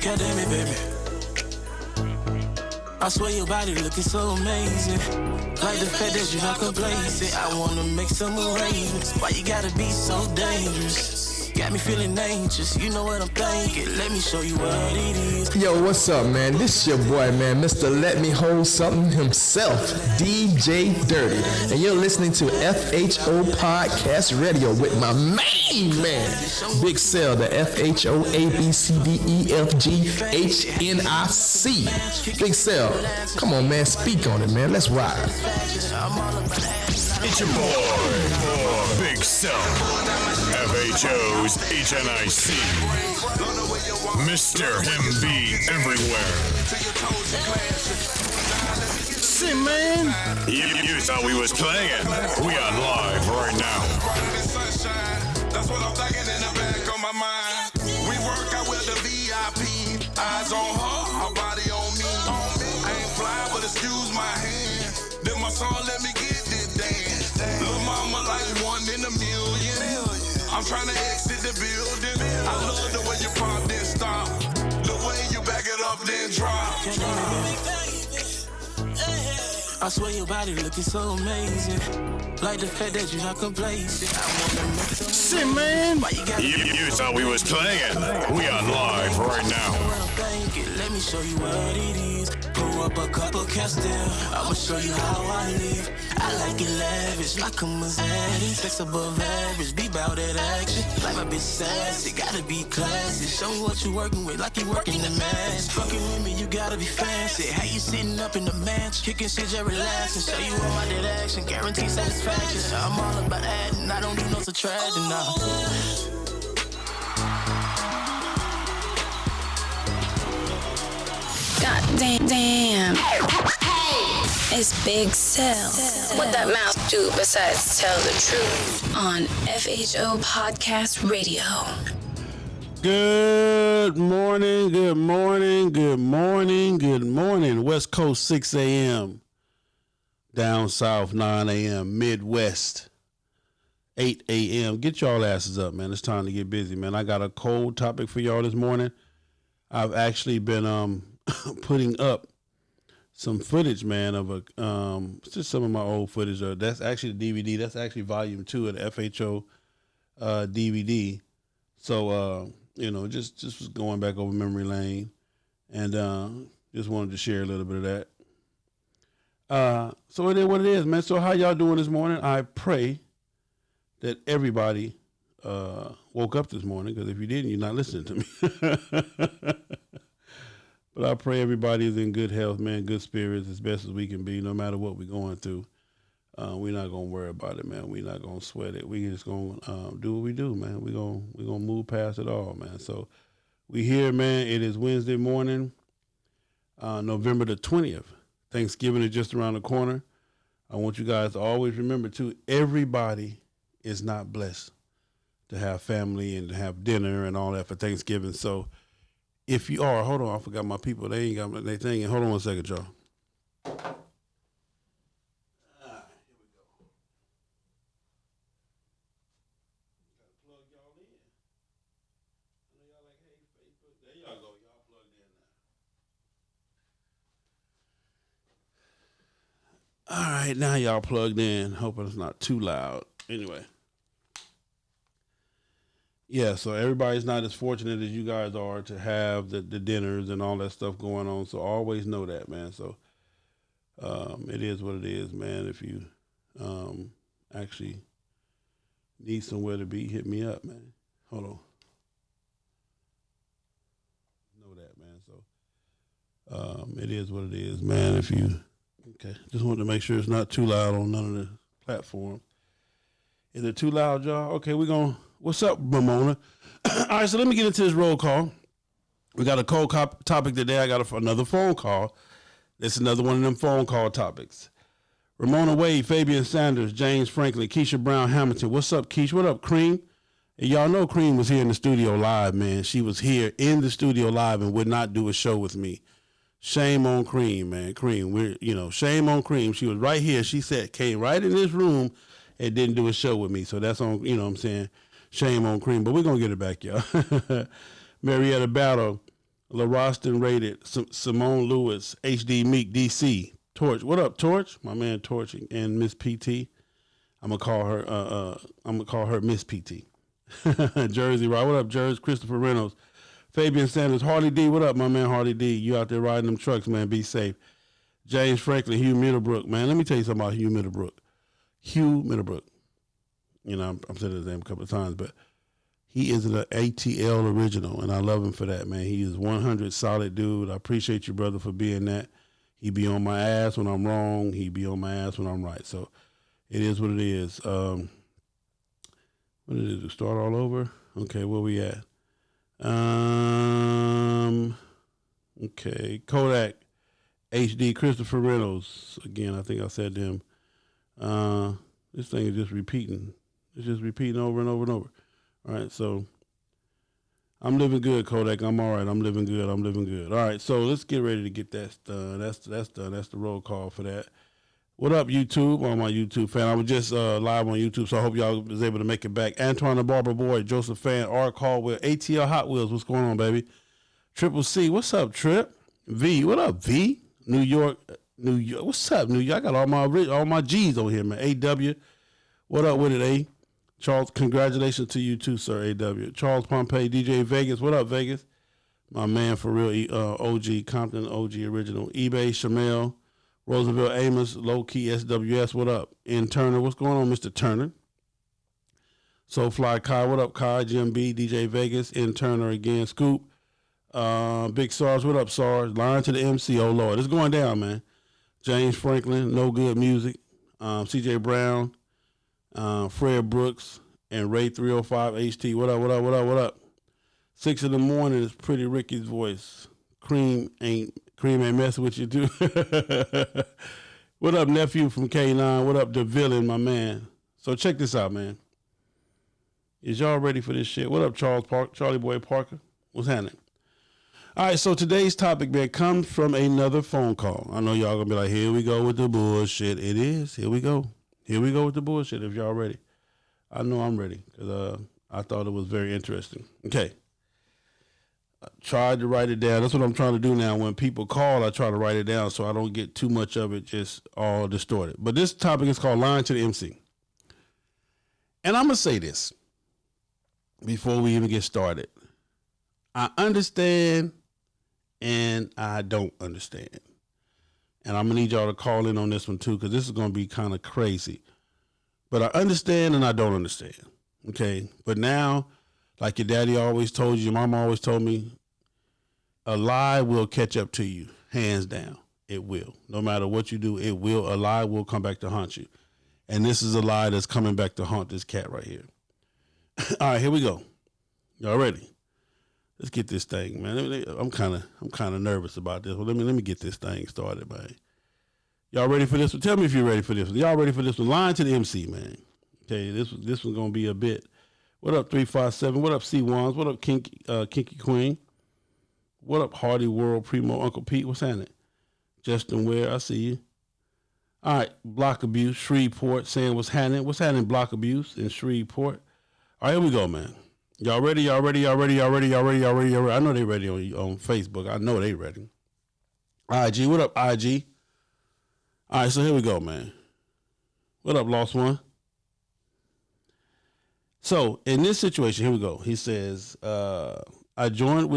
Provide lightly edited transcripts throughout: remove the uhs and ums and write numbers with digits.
God damn it, baby. I swear your body looking so amazing. Like the fact that you're not complacent. I wanna make some arrangements. Why you gotta be so dangerous? Got me feeling anxious, you know what I'm thinking. Let me show you what it is. Yo, what's up, man? This your boy, man, Mr. Let Me Hold Something himself, DJ Dirty. And you're listening to FHO Podcast Radio with my main man, Big Cell, the FHOABCDEFGHNIC. Big Cell, come on, man, speak on it, man. Let's ride. It's your boy, Big Cell, FHO's HNIC, Mr. MB everywhere. Shit, man. You thought we was playing. We are live right now. That's what I'm thinking in the back of my mind. We work out with the VIP. Eyes on her body on me. I ain't fly, but excuse my hand. Then my son let me get this dance. Little mama like one in a million. I'm trying to exit the building. I love the way you pop then stop. The way you back it up then drop. I swear your body looking so amazing. Like the fact that you're not complacent. I wanna make some Shit, man. You thought we was playing. We are live right now. Let me show you what it is. Pull up a couple Castile. I'ma show you how I live. I like it lavish, like a Maserati. Sex above average, be bout that action. Like my bitch sassy, gotta be classy. Show me what you working with, like you working the match. Fucking with me, you gotta be fancy. How you sitting up in the match, kicking shit, just relaxing. Show you all my dead action, guarantee satisfaction. I'm all about adding, I don't do no subtracting, nah. God damn. It's Big Cell. What that mouth do besides tell the truth on FHO Podcast Radio. Good morning, good morning, good morning, good morning. West Coast 6 a.m. Down south 9 a.m. Midwest 8 a.m. Get y'all asses up, man. It's time to get busy, man. I got a cold topic for y'all this morning. I've actually been putting up some footage, man, of just some of my old footage. That's actually the DVD. That's actually volume 2 of the FHO DVD. So, just was going back over memory lane, and just wanted to share a little bit of that. So it is what it is, man. So how y'all doing this morning? I pray that everybody woke up this morning, because if you didn't, you're not listening to me. But I pray everybody is in good health, man, good spirits, as best as we can be, no matter what we're going through. We're not going to worry about it, man. We're not going to sweat it. We're just going to do what we do, man. We're going to move past it all, man. So we here, man. It is Wednesday morning, November the 20th. Thanksgiving is just around the corner. I want you guys to always remember, too, everybody is not blessed to have family and to have dinner and all that for Thanksgiving. So if you are, hold on, I forgot my people. They ain't got their thing. Hold on one second, y'all. Here we go. Gotta plug y'all in. I know y'all like, hey, Facebook. There y'all go. Y'all plugged in now. All right, now y'all plugged in. Hoping it's not too loud. Anyway. Yeah, so everybody's not as fortunate as you guys are to have the dinners and all that stuff going on. So always know that, man. So it is what it is, man. If you actually need somewhere to be, hit me up, man. Hold on. Know that, man. So it is what it is, man. Okay, just wanted to make sure it's not too loud on none of the platforms. Is it too loud, y'all? Okay, what's up, Ramona? All right, so let me get into this roll call. We got a cold topic today. I got another phone call. That's another one of them phone call topics. Ramona Wade, Fabian Sanders, James Franklin, Keisha Brown Hamilton. What's up, Keisha? What up, Cream? And y'all know Cream was here in the studio live, man. She was here in the studio live and would not do a show with me. Shame on Cream, man. Cream, shame on Cream. She was right here. She came right in this room and didn't do a show with me. So that's on, what I'm saying? Shame on Cream. But we're going to get it back, y'all. Marietta Battle, La Roston Rated, Simone Lewis, HD Meek, DC, Torch. What up, Torch? My man Torch and Miss PT. I'm gonna call her Miss PT. Jersey, right? What up, Jersey? Christopher Reynolds, Fabian Sanders, Hardy D. What up, my man Hardy D? You out there riding them trucks, man? Be safe. James Franklin, Hugh Middlebrook, man. Let me tell you something about Hugh Middlebrook. Hugh Middlebrook. You know, I'm saying his name a couple of times, but he is an ATL original, and I love him for that, man. He is 100 solid dude. I appreciate you, brother, for being that. He be on my ass when I'm wrong. He be on my ass when I'm right. So it is what it is. What is it? Start all over? Okay, where we at? Okay, Kodak, HD, Christopher Reynolds. Again, I think I said to him. This thing is just repeating. It's just repeating over and over and over. All right, so I'm living good, Kodak. I'm all right. I'm living good. I'm living good. All right, so let's get ready to get that done. That's done. That's the roll call for that. What up, YouTube? All my YouTube fan. I was just live on YouTube, so I hope y'all was able to make it back. Antoine the Barber Boy, Joseph Fan, R. Caldwell, ATL Hot Wheels. What's going on, baby? Triple C. What's up, Trip? V. What up, V? New York. What's up, New York? I got all my G's on here, man. AW. What up with it, A? Charles, congratulations to you too, sir, AW. Charles Pompey, DJ Vegas. What up, Vegas? My man for real, OG, Compton OG original. eBay, Shamel, Roosevelt Amos, Low Key SWS. What up? N Turner. What's going on, Mr. Turner? Soulfly Kai. What up, Kai? Jim B, DJ Vegas, N Turner again. Scoop. Big SARS. What up, SARS? Line to the MC. Oh, Lord. It's going down, man. James Franklin, No Good Music. CJ Brown. Fred Brooks and Ray 305 HT. What up, what up, what up, what up? 6 in the morning is Pretty Ricky's voice. Cream ain't messing with you too. What up, nephew from K9? What up, the villain, my man? So check this out, man. Is y'all ready for this shit? What up, Charlie Boy Parker? What's happening? All right, so today's topic, man, comes from another phone call. I know y'all gonna be like, here we go with the bullshit. It is. Here we go. Here we go with the bullshit if y'all ready. I know I'm ready because I thought it was very interesting. Okay. I tried to write it down. That's what I'm trying to do now. When people call, I try to write it down so I don't get too much of it just all distorted. But this topic is called Lying to the MC. And I'm going to say this before we even get started. I understand and I don't understand. And I'm going to need y'all to call in on this one, too, because this is going to be kind of crazy. But I understand and I don't understand, okay? But now, like your daddy always told you, your mom always told me, a lie will catch up to you, hands down. It will. No matter what you do, it will. A lie will come back to haunt you. And this is a lie that's coming back to haunt this cat right here. All right, here we go. Y'all ready? Let's get this thing, man. I'm kind of nervous about this. Well, let me get this thing started, man. Y'all ready for this one? Tell me if you're ready for this one. Y'all ready for this one? Lying to the MC, man. Okay, this one's gonna be a bit. What up, 357? What up, C1s? What up, Kinky Queen? What up, Hardy World Primo Uncle Pete? What's happening? Justin Ware, I see you. All right, Block Abuse, Shreveport, saying what's happening? What's happening, Block Abuse in Shreveport? All right, here we go, man. Y'all ready? Y'all ready? Y'all ready? Y'all ready? Y'all ready? Y'all ready? Y'all ready? I know they ready on Facebook. I know they ready. IG, what up, IG? All right, so here we go, man. What up, Lost One? So in this situation, here we go. He says, I joined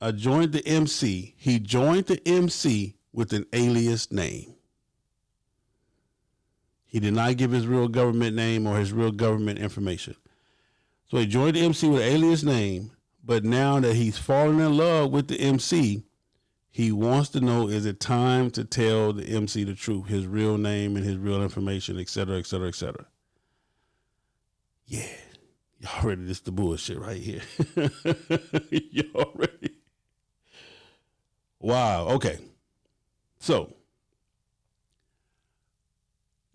the MC. He joined the MC with an alias name. He did not give his real government name or his real government information. So he joined the MC with an alias name, but now that he's fallen in love with the MC, he wants to know, is it time to tell the MC the truth, his real name and his real information, et cetera, et cetera, et cetera. Yeah. Y'all ready? This is the bullshit right here. Y'all ready? Wow. Okay. So,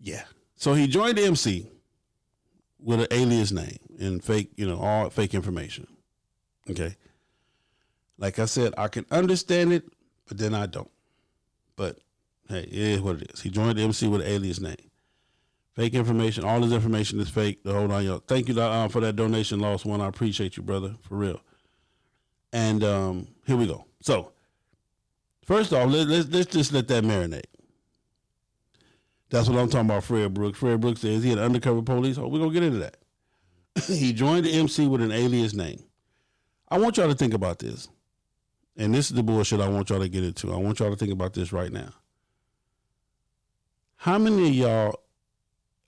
yeah. So he joined the MC with an alias name and fake, all fake information. Okay. Like I said, I can understand it, but then I don't. But hey, it is what it is. He joined the MC with an alias name. Fake information. All his information is fake. The whole nine yards. Thank you for that donation, Lost One. I appreciate you, brother, for real. And here we go. So, first off, let's just let that marinate. That's what I'm talking about, Fred Brooks. Fred Brooks says he an undercover police. Oh, we're going to get into that. He joined the MC with an alias name. I want y'all to think about this. And this is the bullshit I want y'all to get into. I want y'all to think about this right now. How many of y'all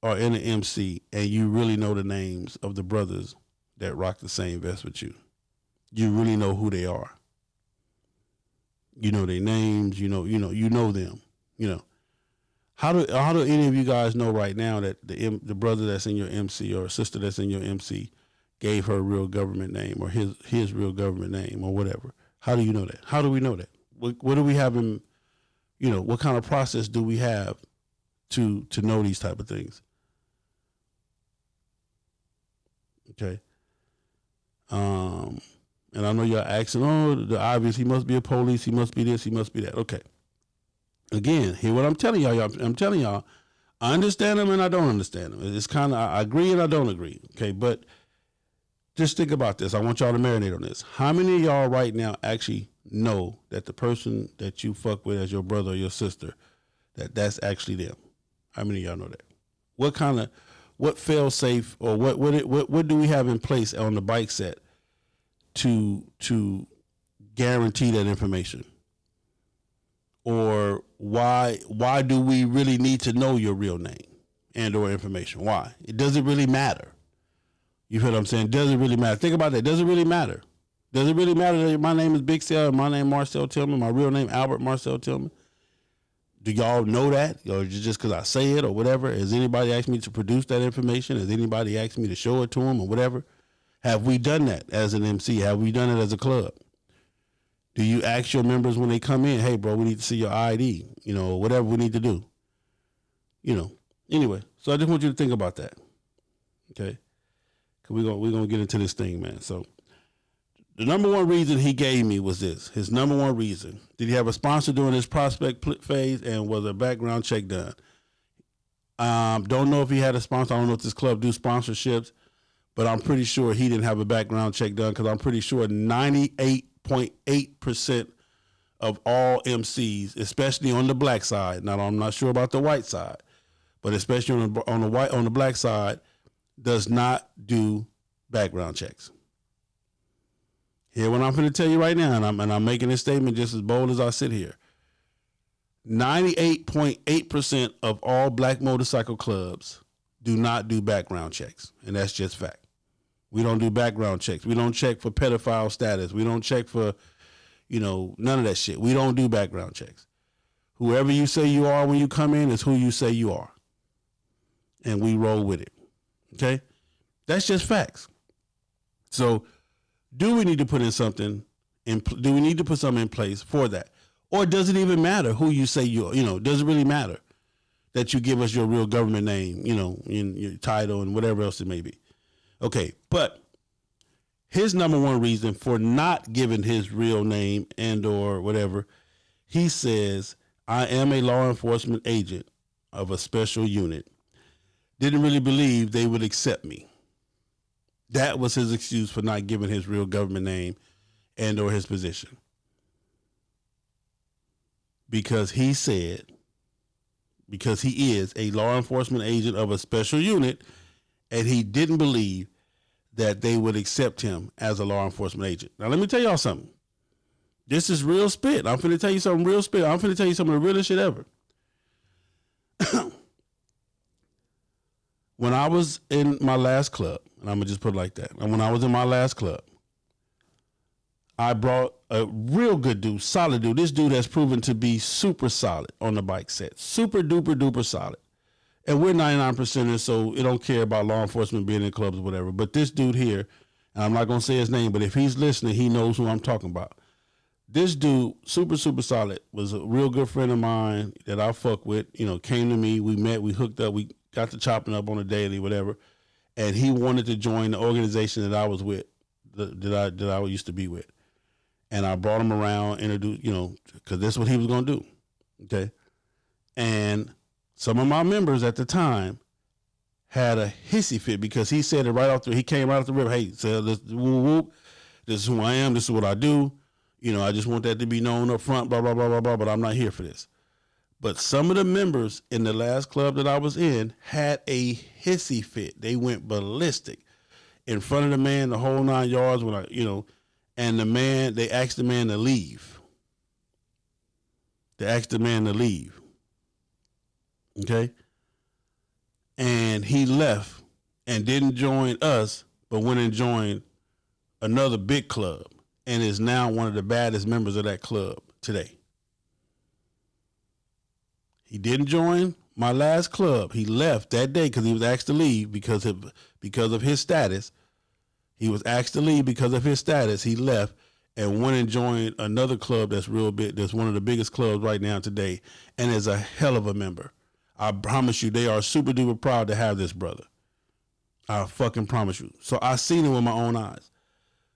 are in an MC and you really know the names of the brothers that rock the same vest with you? You really know who they are. You know their names, you know them, How do any of you guys know right now that the brother that's in your MC or sister that's in your MC gave her real government name or his real government name or whatever? How do you know that? How do we know that? What do we have in, what kind of process do we have to know these type of things? Okay. And I know y'all asking, the obvious, he must be a police, he must be this, he must be that. Okay. Again, hear what I'm telling y'all. I'm telling y'all, I understand them and I don't understand them. It's kind of, I agree and I don't agree. Okay. But just think about this. I want y'all to marinate on this. How many of y'all right now actually know that the person that you fuck with as your brother or your sister, that's actually them? How many of y'all know that? What fail safe or what do we have in place on the bike set to guarantee that information? Or why do we really need to know your real name and or information? Why? It doesn't really matter. You heard what I'm saying? Doesn't really matter. Think about that. Doesn't really matter. Does it really matter that my name is Big Cell and my name Marcel Tillman, my real name Albert Marcel Tillman? Do y'all know that? Or just because I say it or whatever? Has anybody asked me to produce that information? Has anybody asked me to show it to them or whatever? Have we done that as an MC? Have we done it as a club? Do you ask your members when they come in, hey, bro, we need to see your ID, whatever we need to do? Anyway, so I just want you to think about that, okay? Because we're gonna get into this thing, man. So the number one reason he gave me was this. His number one reason. Did he have a sponsor during his prospect phase, and was a background check done? Don't know if he had a sponsor. I don't know if this club do sponsorships, but I'm pretty sure he didn't have a background check done because I'm pretty sure 98.8% of all MCs, especially on the black side. Now, I'm not sure about the white side, but especially on the black side, does not do background checks. Hear what I'm going to tell you right now, and I'm making this statement just as bold as I sit here. 98.8% of all black motorcycle clubs do not do background checks, and that's just fact. We don't do background checks. We don't check for pedophile status. We don't check for, none of that shit. We don't do background checks. Whoever you say you are when you come in is who you say you are, and we roll with it. Okay, that's just facts. So, do we need to put something in place for that? Or does it even matter who you say you are? Does it really matter that you give us your real government name, in your title and whatever else it may be? Okay, but his number one reason for not giving his real name and or whatever, he says, I am a law enforcement agent of a special unit. Didn't really believe they would accept me. That was his excuse for not giving his real government name and or his position. Because he is a law enforcement agent of a special unit, and he didn't believe that they would accept him as a law enforcement agent. Now, let me tell y'all something. This is real spit. I'm finna tell you something real spit. I'm finna tell you some of the realest shit ever. When I was in my last club, and I'm going to just put it like that. And when I was in my last club, I brought a real good dude, solid dude. This dude has proven to be super solid on the bike set. Super duper duper solid. And we're 99%ers, so it don't care about law enforcement being in clubs or whatever. But this dude here, and I'm not going to say his name, but if he's listening, he knows who I'm talking about. This dude, super, super solid, was a real good friend of mine that I fuck with, came to me, we met, we hooked up, we got to chopping up on a daily, whatever. And he wanted to join the organization that I was with, that I used to be with. And I brought him around, introduced, because that's what he was going to do. Okay. And some of my members at the time had a hissy fit because he said it right off he came right off the rip. Hey, so this is who I am. This is what I do. I just want that to be known up front, blah, blah, blah, blah, blah, but I'm not here for this. But some of the members in the last club that I was in had a hissy fit. They went ballistic in front of the man, the whole 9 yards, and they asked the man to leave. Okay? And he left and didn't join us, but went and joined another big club and is now one of the baddest members of that club today. He didn't join my last club. He left that day because he was asked to leave because of his status. He was asked to leave because of his status. He left and went and joined another club that's real big. That's one of the biggest clubs right now today, and is a hell of a member. I promise you, they are super duper proud to have this brother. I fucking promise you. So I seen it with my own eyes.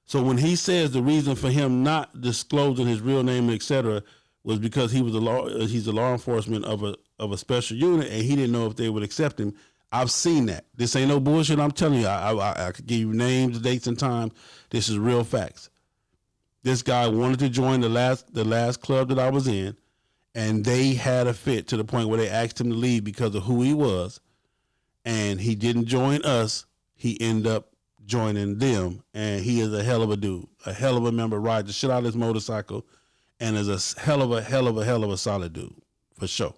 So when he says the reason for him not disclosing his real name, etc., was because he's the law enforcement of a special unit, and he didn't know if they would accept him. I've seen that. This ain't no bullshit. I'm telling you, I could give you names, dates, and times. This is real facts. This guy wanted to join the last club that I was in, and they had a fit to the point where they asked him to leave because of who he was, and he didn't join us. He ended up joining them, and he is a hell of a dude, a hell of a member, rides the shit out of his motorcycle, and is a hell of a solid dude, for sure.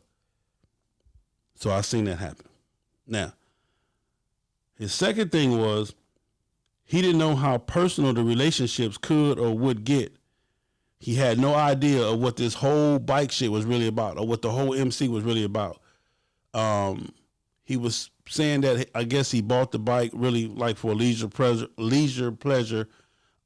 So I seen that happen. Now, his second thing was he didn't know how personal the relationships could or would get. He had no idea of what this whole bike shit was really about, or what the whole MC was really about. He was saying that I guess he bought the bike really like for leisure pleasure.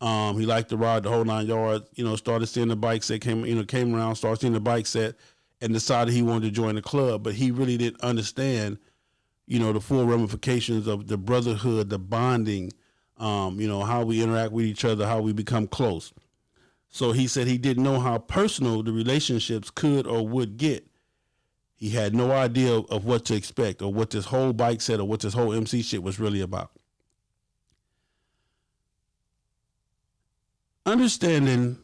He liked to ride the whole 9 yards, started seeing the bike set, came around, started seeing the bike set, and decided he wanted to join the club. But he really didn't understand, the full ramifications of the brotherhood, the bonding, how we interact with each other, how we become close. So he said he didn't know how personal the relationships could or would get. He had no idea of what to expect, or what this whole bike set, or what this whole MC shit was really about. Understanding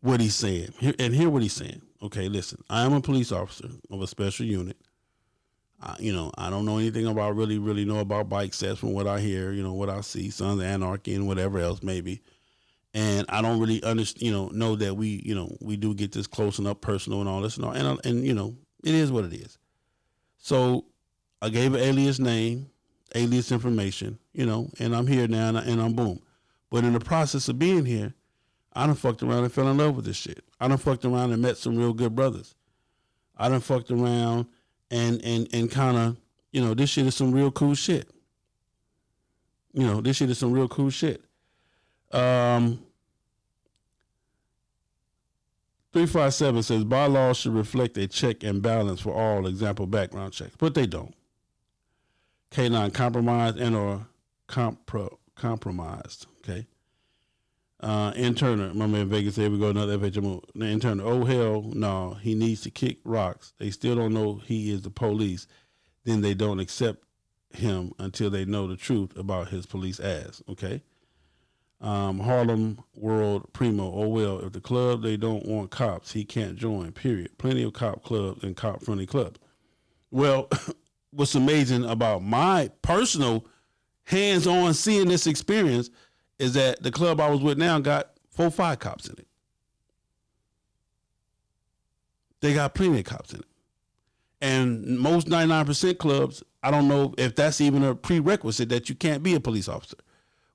what he's saying, and hear what he's saying. Okay, listen, I am a police officer of a special unit. I don't know anything about really know about bike sets from what I hear, what I see, Sons of Anarchy and whatever else maybe. And I don't really understand, know that we do get this close and up personal and all this and all. And it is what it is. So I gave an alias name, alias information, and I'm here now and I'm boom. But in the process of being here, I done fucked around and fell in love with this shit. I done fucked around and met some real good brothers. I done fucked around and kind of, this shit is some real cool shit. This shit is some real cool shit. 357 says bylaws should reflect a check and balance for all example background checks, but they don't. K9 compromised and or compromised. Okay. Interner, my man Vegas, here we go, another FHM move. The interner, oh hell no, he needs to kick rocks. They still don't know he is the police. Then they don't accept him until they know the truth about his police ass. Okay. Harlem World Primo, oh well, if the club they don't want cops, he can't join, period. Plenty of cop clubs and cop friendly clubs. Well, what's amazing about my personal hands-on seeing this experience is that the club I was with now got 4-5 cops in it. They got plenty of cops in it. And most 99% clubs, I don't know if that's even a prerequisite that you can't be a police officer.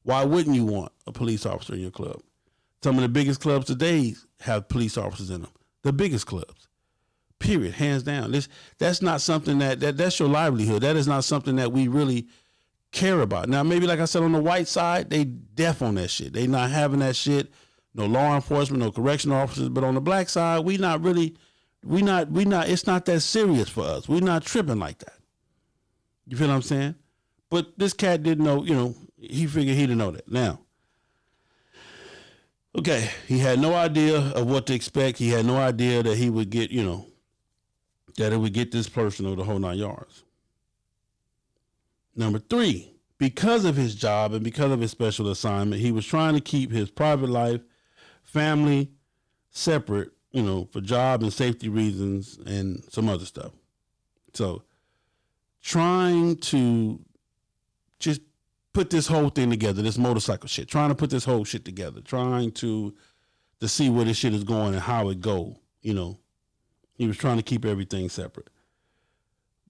Why wouldn't you want a police officer in your club? Some of the biggest clubs today have police officers in them. The biggest clubs, period, hands down. That's not something that's your livelihood. That is not something that we really care about. Now, maybe like I said, on the white side, they deaf on that shit. They not having that shit. No law enforcement, no correctional officers. But on the black side, it's not that serious for us. We're not tripping like that. You feel what I'm saying? But this cat didn't know, he figured he didn't know that. Now, okay, he had no idea of what to expect. He had no idea that he would get, that it would get this personal the whole 9 yards. Number 3, because of his job and because of his special assignment, he was trying to keep his private life, family separate, for job and safety reasons and some other stuff. So trying to just put this whole thing together, this motorcycle shit, trying to put this whole shit together, trying to see where this shit is going and how it go, He was trying to keep everything separate.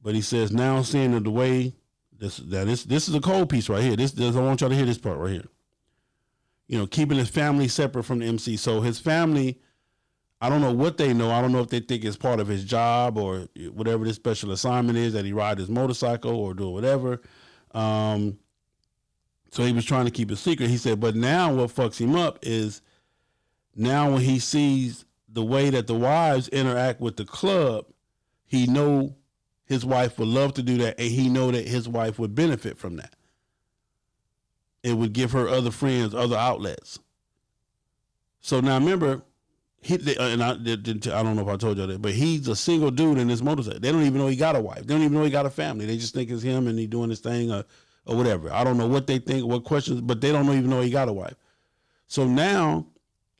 But he says now seeing the way this is a cold piece right here. This I want y'all to hear this part right here. Keeping his family separate from the MC. So his family, I don't know what they know. I don't know if they think it's part of his job or whatever this special assignment is, that he ride his motorcycle or do whatever. So he was trying to keep it secret. He said, but now what fucks him up is now when he sees the way that the wives interact with the club, he know his wife would love to do that, and he know that his wife would benefit from that. It would give her other friends, other outlets. So now remember, I don't know if I told you that, but he's a single dude in this motorcycle. They don't even know he got a wife. They don't even know he got a family. They just think it's him and he doing his thing or whatever. I don't know what they think, what questions, but they don't even know he got a wife. So now,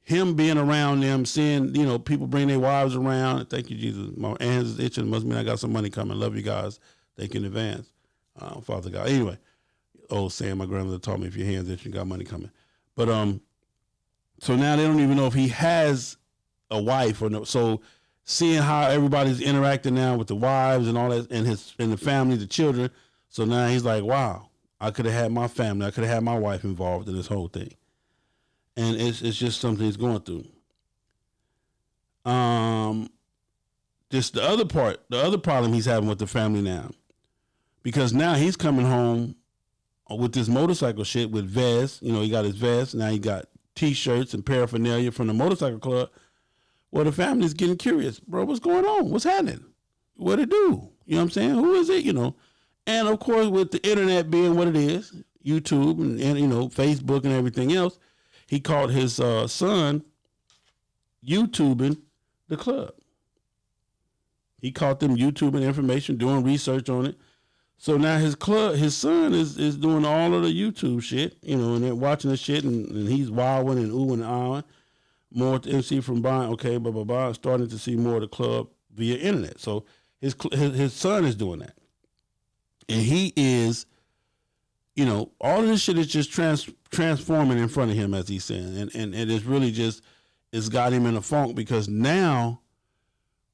him being around them, seeing, people bring their wives around. Thank you, Jesus. My hands is itching. Must mean I got some money coming. Love you guys. Thank you in advance. Father God. Anyway, saying my grandmother taught me if your hands itching, got money coming. But so now they don't even know if he has a wife or no. So seeing how everybody's interacting now with the wives and all that, and the family, the children. So now he's like, wow, I could have had my family. I could have had my wife involved in this whole thing. And it's just something he's going through. Just the other problem he's having with the family now, because now he's coming home with this motorcycle shit with vests. He got his vest. Now he got T-shirts and paraphernalia from the motorcycle club. Well, the family's getting curious. Bro, what's going on? What's happening? What it do? You know what I'm saying? Who is it? And of course, with the internet being what it is, YouTube and Facebook and everything else, he caught his son YouTubing the club. He caught them YouTubing information, doing research on it. So now his son is doing all of the YouTube shit, and they're watching the shit, and he's wilding and oohing and ahhing. More to MC from buying, okay, blah, blah, blah, starting to see more of the club via internet. So his son is doing that. And he is, all of this shit is just transforming in front of him, as he's saying. And it's really just, it's got him in a funk, because now,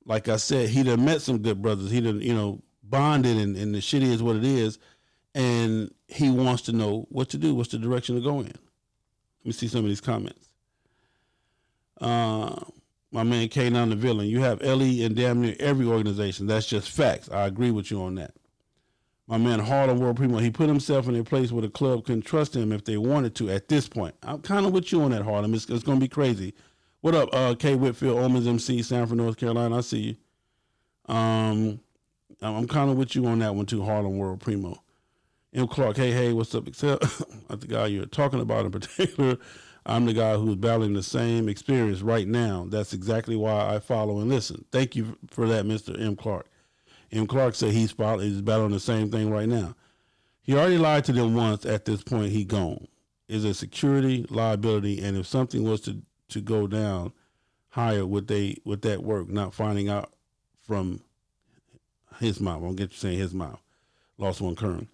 like I said, he done met some good brothers. He done, bonded, and the shit is what it is. And he wants to know what to do. What's the direction to go in? Let me see some of these comments. My man K down the villain. You have LE in damn near every organization. That's just facts. I agree with you on that. My man Harlem World Primo, he put himself in a place where the club couldn't trust him if they wanted to at this point. I'm kind of with you on that, Harlem. It's going to be crazy. What up, K Whitfield, Omens MC, Sanford, North Carolina? I see you. I'm kind of with you on that one too, Harlem World Primo. M. Clark, hey, what's up? Except the guy you're talking about in particular, I'm the guy who's battling the same experience right now. That's exactly why I follow and listen. Thank you for that, Mr. M. Clark. M. Clark said he's battling the same thing right now. He already lied to them once. At this point, he gone. Is it security, liability, and if something was to go down higher, would that work? Not finding out from his mouth. I won't get you saying his mouth. Lost one current.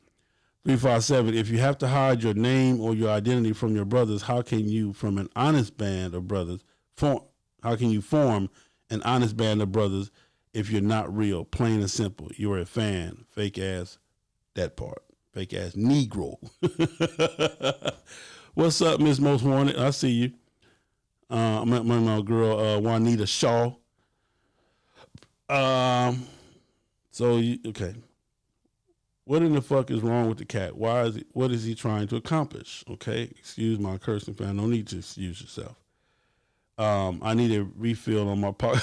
357. If you have to hide your name or your identity from your brothers, how can you, from an honest band of brothers, form an honest band of brothers? If you're not real, plain and simple, you're a fan, fake ass, that part, fake ass Negro. What's up, Miss Most Wanted? I see you. My girl, Juanita Shaw. Okay. What in the fuck is wrong with the cat? What is he trying to accomplish? Okay. Excuse my cursing, fan. No need to excuse yourself. I need a refill on my part.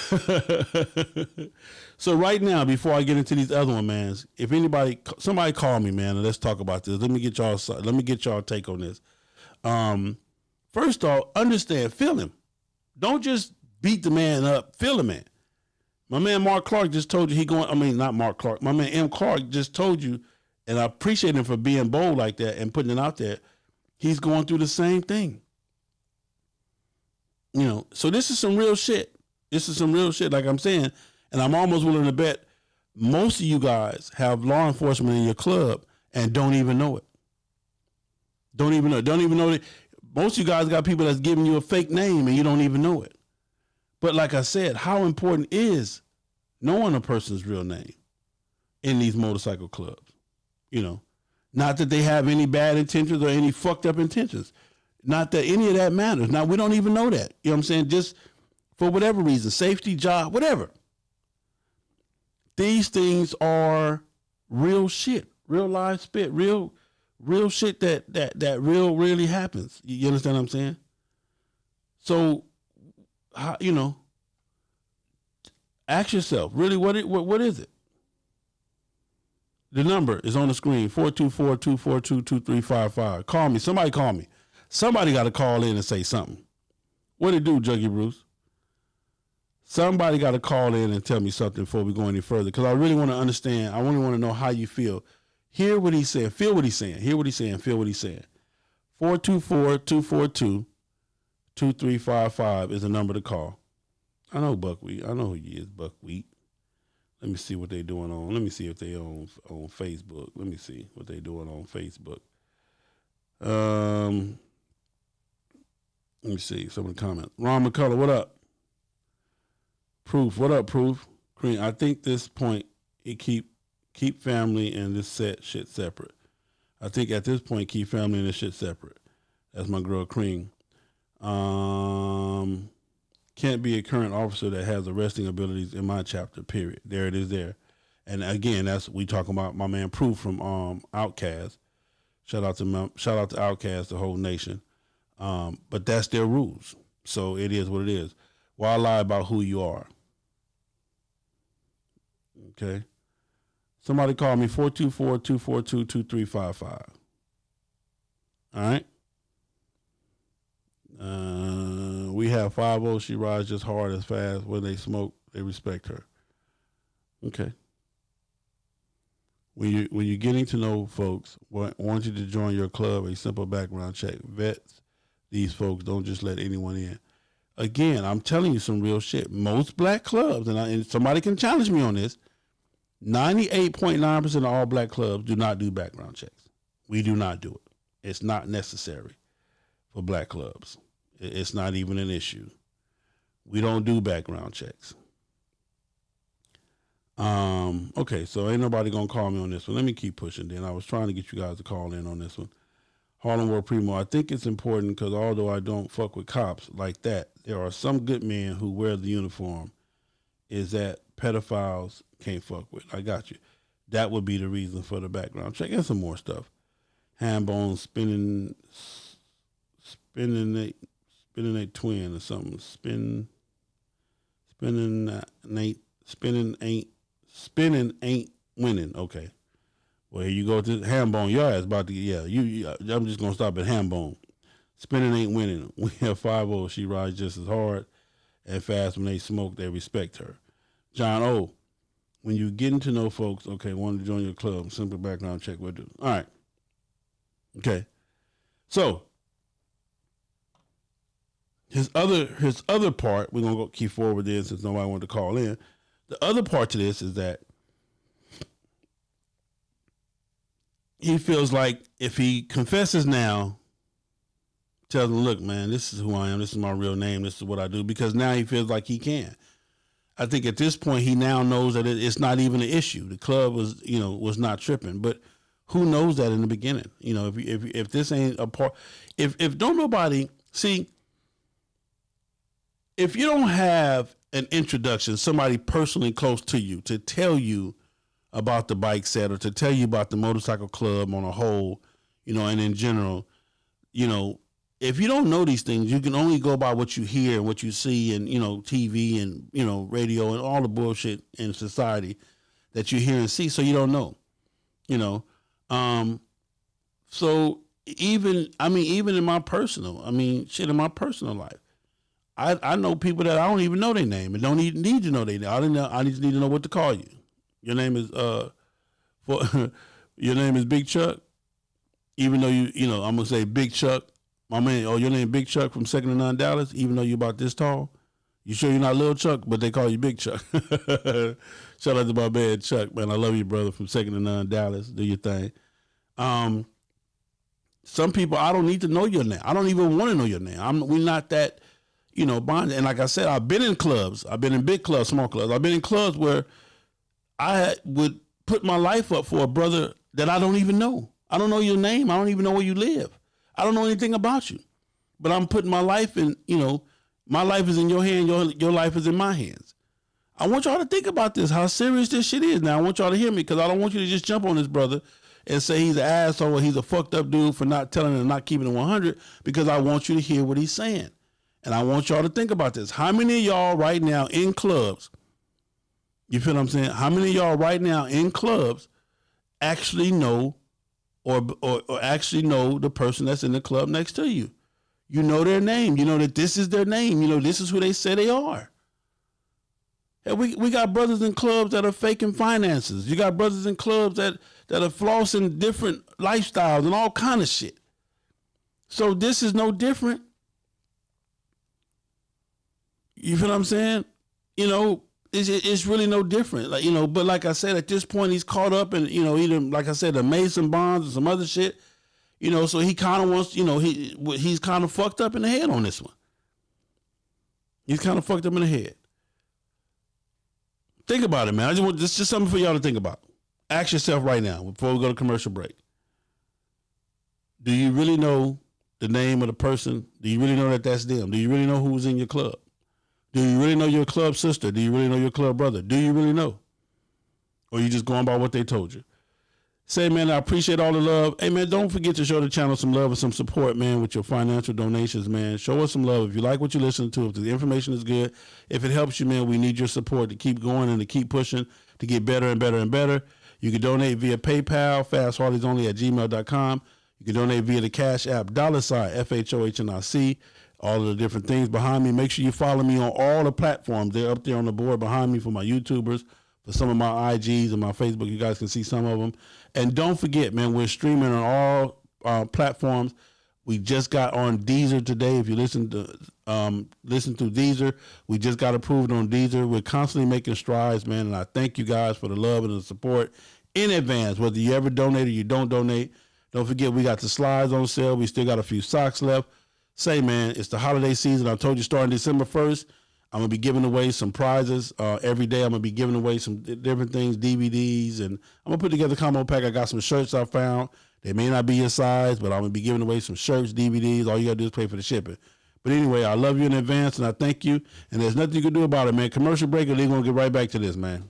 So right now, before I get into these other ones, man, if somebody call me, man, and let's talk about this. Let me get y'all take on this. First off, understand, feel him. Don't just beat the man up. Feel the man. My man Mark Clark just told you not Mark Clark. My man M. Clark just told you, and I appreciate him for being bold like that and putting it out there. He's going through the same thing. So this is some real shit. This is some real shit, like I'm saying. And I'm almost willing to bet most of you guys have law enforcement in your club and don't even know it. Don't even know that. Most of you guys got people that's giving you a fake name and you don't even know it. But like I said, how important is knowing a person's real name in these motorcycle clubs? Not that they have any bad intentions or any fucked up intentions. Not that any of that matters. Now, we don't even know that. You know what I'm saying? Just for whatever reason, safety, job, whatever. These things are real shit, real live spit, real shit that really happens. You understand what I'm saying? So, ask yourself, really, what is it? The number is on the screen, 424-242-2355. Call me. Somebody call me. Somebody got to call in and say something. What it do, Juggy Bruce? Somebody got to call in and tell me something before we go any further, because I really want to understand. I really want to know how you feel. Hear what he's saying. Feel what he's saying. Hear what he's saying. Feel what he's saying. 424-242-2355 is the number to call. I know Buckwheat. I know who he is, Buckwheat. Let me see what they're doing on. Let me see if they on Facebook. Let me see what they're doing on Facebook. Let me see some of the comments. Ron McCullough, what up? Proof, what up, Proof? Cream, I think this point, it keep family and this shit separate. I think at this point, keep family and this shit separate. That's my girl, Cream. Can't be a current officer that has arresting abilities in my chapter, period. There it is there. And again, that's we talking about my man Proof from Outkast. Shout out to Outkast, the whole nation. But that's their rules. So it is what it is. Why lie about who you are? Okay. Somebody call me 424-242-2355. All right. We have 50. She rides just hard as fast. When they smoke, they respect her. Okay. When you're getting to know folks, want you to join your club, a simple background check. Vets these folks. Don't just let anyone in. Again, I'm telling you some real shit. Most black clubs, and somebody can challenge me on this, 98.9% of all black clubs do not do background checks. We do not do it. It's not necessary for black clubs. It's not even an issue. We don't do background checks. Okay, so ain't nobody gonna call me on this one. Let me keep pushing then. I was trying to get you guys to call in on this one. Harlem World Primo, I think it's important because although I don't fuck with cops like that, there are some good men who wear the uniform is that pedophiles can't fuck with. I got you. That would be the reason for the background check and some more stuff. Hand bones spinning a twin or something. Spinning ain't winning. Okay. Well, here you go to hand bone. Your ass about to I'm just gonna stop at hand bone. Spinning ain't winning. We have 50. She rides just as hard and fast. When they smoke, they respect her. John O. When you getting to know folks, okay, want to join your club, simple background check will do. All right. Okay. So his other part, we're gonna keep forward there since nobody wanted to call in. The other part to this is that he feels like if he confesses now, tells him, look, man, this is who I am. This is my real name. This is what I do. Because now he feels like he can. I think at this point, he now knows that it's not even an issue. The club was not tripping. But who knows that in the beginning? If this ain't a part, if don't nobody see, if you don't have an introduction, somebody personally close to you to tell you about the bike set or to tell you about the motorcycle club on a whole, and in general, if you don't know these things, you can only go by what you hear and what you see and, TV and, radio and all the bullshit in society that you hear and see. So you don't know, so even in my personal life, I know people that I don't even know their name and don't even need to know their name. I just need to know what to call you. Your name is your name is Big Chuck. Even though I'm gonna say Big Chuck. My man, oh, your name Big Chuck from Second and Nine Dallas, even though you're about this tall? You sure you're not Little Chuck, but they call you Big Chuck? Shout out to my man Chuck, man. I love you, brother, from Second and Nine Dallas. Do your thing. Some people, I don't need to know your name. I don't even want to know your name. We're not that, bonded. And like I said, I've been in clubs. I've been in big clubs, small clubs. I've been in clubs where I would put my life up for a brother that I don't even know. I don't know your name. I don't even know where you live. I don't know anything about you. But I'm putting my life in, my life is in your hand. Your life is in my hands. I want y'all to think about this, how serious this shit is now. I want y'all to hear me because I don't want you to just jump on this brother and say he's an asshole or he's a fucked up dude for not telling and not keeping it 100, because I want you to hear what he's saying. And I want y'all to think about this. How many of y'all right now in clubs, you feel what I'm saying? How many of y'all right now in clubs actually know or actually know the person that's in the club next to you? You know their name. You know that this is their name. You know this is who they say they are. And we got brothers in clubs that are faking finances. You got brothers in clubs that are flossing different lifestyles and all kind of shit. So this is no different. You feel what I'm saying? It's really no different. But like I said, at this point, he's caught up in, either, like I said, the Mason bonds or some other shit. So he kind of wants, he's kind of fucked up in the head on this one. He's kind of fucked up in the head. Think about it, man. This just something for y'all to think about. Ask yourself right now before we go to commercial break. Do you really know the name of the person? Do you really know that that's them? Do you really know who's in your club? Do you really know your club sister? Do you really know your club brother? Do you really know? Or you just going by what they told you? Say, man, I appreciate all the love. Hey, man, don't forget to show the channel some love and some support, man, with your financial donations, man. Show us some love. If you like what you listen to, if the information is good, if it helps you, man, we need your support to keep going and to keep pushing, to get better and better and better. You can donate via PayPal, fasthardiesonly@gmail.com. You can donate via the Cash App, $FHOHNIC, all of the different things behind me. Make sure you follow me on all the platforms. They're up there on the board behind me for my YouTubers, for some of my IGs and my Facebook. You guys can see some of them. And don't forget, man, we're streaming on all platforms. We just got on Deezer today. If you listen through Deezer, we just got approved on Deezer. We're constantly making strides, man, and I thank you guys for the love and the support in advance, whether you ever donate or you don't donate. Don't forget, we got the slides on sale. We still got a few socks left. Say, man, it's the holiday season. I told you starting December 1st, I'm going to be giving away some prizes every day. I'm going to be giving away some different things, DVDs, and I'm going to put together a combo pack. I got some shirts I found. They may not be your size, but I'm going to be giving away some shirts, DVDs. All you got to do is pay for the shipping. But anyway, I love you in advance, and I thank you. And there's nothing you can do about it, man. Commercial break, and then we're going to get right back to this, man.